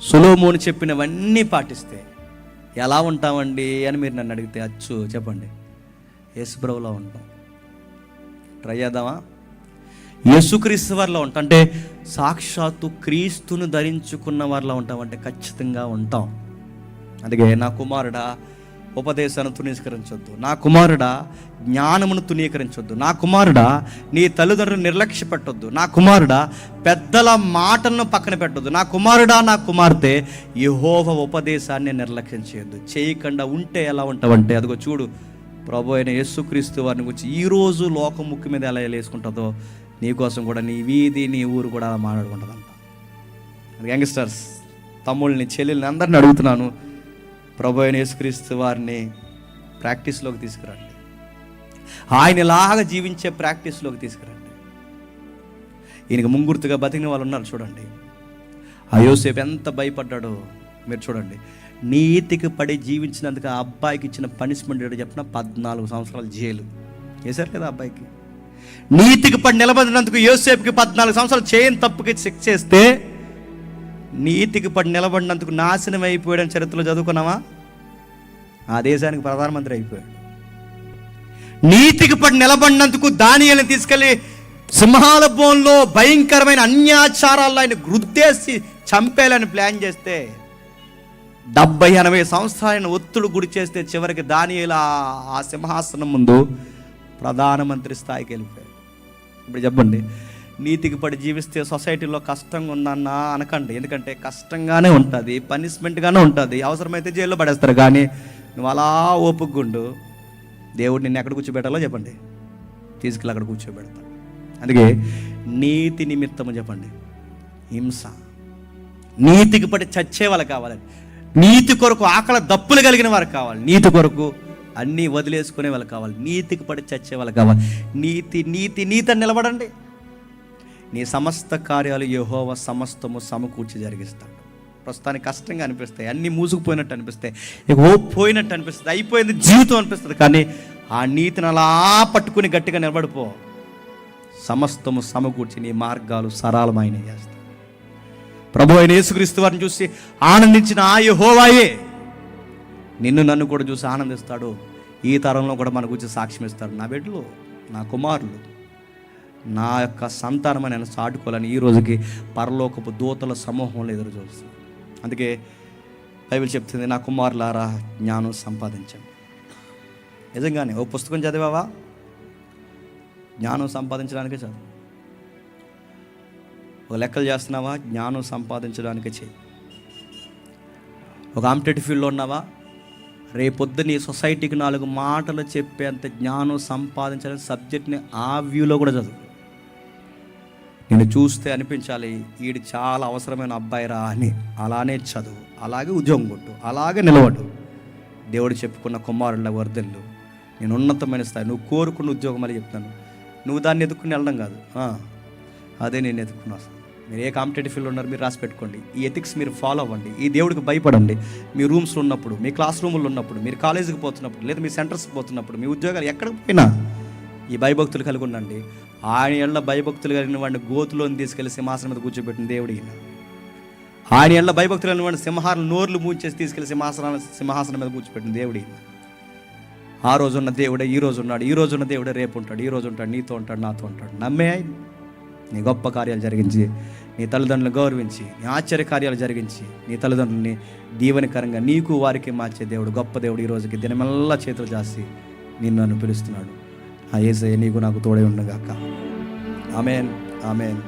సొలొమోను చెప్పినవన్నీ పాటిస్తే ఎలా ఉంటామండి అని మీరు నన్ను అడిగితే అచ్చు చెప్పండి యేసుప్రభువులో ఉంటాం. ట్రై చేద్దామా? యేసుక్రీస్తు వారిలో ఉంటాం అంటే సాక్షాత్తు క్రీస్తును ధరించుకున్న వారిలో ఉంటామంటే ఖచ్చితంగా ఉంటాం. అందుకే నా కుమారుడా ఉపదేశాన్ని తునీకరించొద్దు, నా కుమారుడా జ్ఞానమును తునీకరించొద్దు, నా కుమారుడా నీ తల్లిదండ్రులు నిర్లక్ష్య పెట్టొద్దు, నా కుమారుడా పెద్దల మాటలను పక్కన పెట్టొద్దు, నా కుమారుడా నా కుమార్తె యెహోవా ఉపదేశాన్ని నిర్లక్ష్యం చేయొద్దు. చేయకుండా ఉంటే ఎలా ఉంటావంటే అదిగో చూడు ప్రభు అయిన యేసుక్రీస్తు వారిని గురించి ఈరోజు లోకం ముక్కు మీద ఎలా వేసుకుంటుందో నీకోసం కూడా నీ వీధి నీ ఊరు కూడా అలా మాట్లాడుకుంటుందంట. యంగ్స్టర్స్ తమ్ముళ్ళని చెల్లెల్ని అందరిని అడుగుతున్నాను, ప్రభు అయిన యేసుక్రీస్తు వారిని ప్రాక్టీస్లోకి తీసుకురండి, ఆయనలాగా జీవించే ప్రాక్టీస్లోకి తీసుకురండి. ఈయనకి ముంగుర్తుగా బతికిన వాళ్ళు ఉన్నారు చూడండి. ఆ యోసేపు ఎంత భయపడ్డాడో మీరు చూడండి. నీతికి పడి జీవించినందుకు ఆ అబ్బాయికి ఇచ్చిన పనిష్మెంట్ ఏంటో చెప్పిన 14 సంవత్సరాలు జైలు వేశారు కదా అబ్బాయికి. నీతికి పడి నిలబడినందుకు యోసేపుకి 14 సంవత్సరాలు చేయని తప్పుకి శిక్ష చేస్తే నీతికి పడి నిలబడినందుకు నాశనం అయిపోయాడని చరిత్రలో చదువుకున్నావా? ఆ దేశానికి ప్రధానమంత్రి అయిపోయాడు. నీతికి పడి నిలబడినందుకు దానియేలుని తీసుకెళ్ళి సింహాల బోన్లో భయంకరమైన అన్యాచారాల్లో ఆయన గుర్తేసి చంపేయాలని ప్లాన్ చేస్తే 70-80 సంవత్సరాలను ఒత్తుడు గురి చేస్తే చివరికి దానియేలు ఆ సింహాసనం ముందు ప్రధానమంత్రి స్థాయికి వెళ్ళిపోయాడు. ఇప్పుడు చెప్పండి, నీతికి పడి జీవిస్తే సొసైటీలో కష్టంగా ఉందన్నా అనకండి. ఎందుకంటే కష్టంగానే ఉంటుంది, పనిష్మెంట్గానే ఉంటుంది, అవసరమైతే జైల్లో పడేస్తారు. కానీ నువ్వు అలా ఓపుకుండు దేవుడు నిన్ను ఎక్కడ కూర్చోబెట్టాలో చెప్పండి తీసుకెళ్ళి అక్కడ కూర్చోబెడతాడు. అందుకే నీతి నిమిత్తము చెప్పండి హింస, నీతికి పడి చచ్చే వాళ్ళు కావాలండి, నీతి కొరకు ఆకలి దప్పులు కలిగిన వారు కావాలి, నీతి కొరకు అన్నీ వదిలేసుకునే వాళ్ళు కావాలి, నీతికి పడి చచ్చే వాళ్ళు కావాలి. నీతి నీతి నీతి అని నిలబడండి. నీ సమస్త కార్యాలు యెహోవా సమస్తము సమకూర్చి జరిగిస్తాడు. ప్రస్తుతానికి కష్టంగా అనిపిస్తాయి, అన్నీ మూసుకుపోయినట్టు అనిపిస్తాయి, ఇక హోప్ పోయినట్టు అనిపిస్తుంది, అయిపోయింది జీవితం అనిపిస్తుంది. కానీ ఆ నీతిని అలా పట్టుకుని గట్టిగా నిలబడిపో, సమస్తము సమకూర్చి నీ మార్గాలు సరళమైన చేస్తాడు. ప్రభు అయిన యేసుక్రీస్తు వారిని చూసి ఆనందించిన ఆ యెహోవాయే నిన్ను నన్ను కూడా చూసి ఆనందిస్తాడు. ఈ తరంలో కూడా మన గురించి సాక్ష్యం ఇస్తాడు. నా బిడ్డలు, నా కుమారులు, నా యొక్క సంతానం నేను చాటుకోవాలని ఈ రోజుకి పరలోకపు దూతల సమూహంలో ఎదురు చూస్తుంది. అందుకే బైబిల్ చెప్తుంది, నా కుమారులారా జ్ఞానం సంపాదించండి. నిజంగానే ఓ పుస్తకం చదివావా? జ్ఞానం సంపాదించడానికే చదువు. ఒక లెక్కలు చేస్తున్నావా? జ్ఞానం సంపాదించడానికే చేయి. ఒక కాంపిటేటివ్ ఫీల్డ్లో ఉన్నావా? రేపొద్దు నీ సొసైటీకి 4 మాటలు చెప్పేంత జ్ఞానం సంపాదించాలని సబ్జెక్ట్ని ఆ వ్యూలో కూడా చదువు. నేను చూస్తే అనిపించాలి వీడు చాలా అవసరమైన అబ్బాయిరా అని, అలానే చదువు, అలాగే ఉద్యోగం కొట్టు, అలాగే నిలబడు. దేవుడు చెప్పుకున్న కుమారుల వర్ధన్లు, నేను ఉన్నతమైన స్థాయి, నువ్వు కోరుకున్న ఉద్యోగం అని చెప్తాను. నువ్వు దాన్ని ఎదుక్కుని వెళ్ళడం కాదు, అదే నేను ఎదుక్కున్నా. మీరు ఏ కాంపిటేటివ్ ఫీల్డ్ ఉన్నారు మీరు రాసి పెట్టుకోండి. ఈ ఎథిక్స్ మీరు ఫాలో అవ్వండి, ఈ దేవుడికి భయపడండి. మీ రూమ్స్లో ఉన్నప్పుడు, మీ క్లాస్ రూముల్లో ఉన్నప్పుడు, మీరు కాలేజీకి పోతున్నప్పుడు, లేదా మీ సెంటర్స్కి పోతున్నప్పుడు, మీ ఉద్యోగాలు ఎక్కడికి పోయినా ఈ భయభక్తులు కలిగి ఉండండి. ఆయన ఎళ్ళ భయభక్తులు కలిగిన వాడిని గోతులోని తీసుకెళ్లి సింహాసనం మీద కూర్చోబెట్టిన దేవుడు ఈయన. ఆయన ఎళ్ళ భయభక్తులు కలిగిన వాడిని సింహాలను నోర్లు మూచేసి తీసుకెళ్లి సింహాసనం మీద కూర్చోబెట్టిన దేవుడు ఈయన. ఆ రోజు ఉన్న దేవుడే ఈ రోజు ఉన్నాడు, ఈ రోజు ఉన్న దేవుడే రేపు ఉంటాడు, ఈ రోజు ఉంటాడు, నీతో ఉంటాడు, నాతో ఉంటాడు. నమ్మే ఆయన నీ గొప్ప కార్యాలు జరిగించి, నీ తల్లిదండ్రులను గౌరవించి, నీ ఆశ్చర్య కార్యాలు జరిగించి, నీ తల్లిదండ్రులని దీవెనకరంగా నీకు వారికి మార్చే దేవుడు, గొప్ప దేవుడు ఈ రోజుకి దినమెల్లా చేతులు చేసి నిన్ను నన్ను పిలుస్తున్నాడు. ఆ యేసయ్య నీకు నాకు తోడై ఉండగాక. ఆమేన్, ఆమేన్.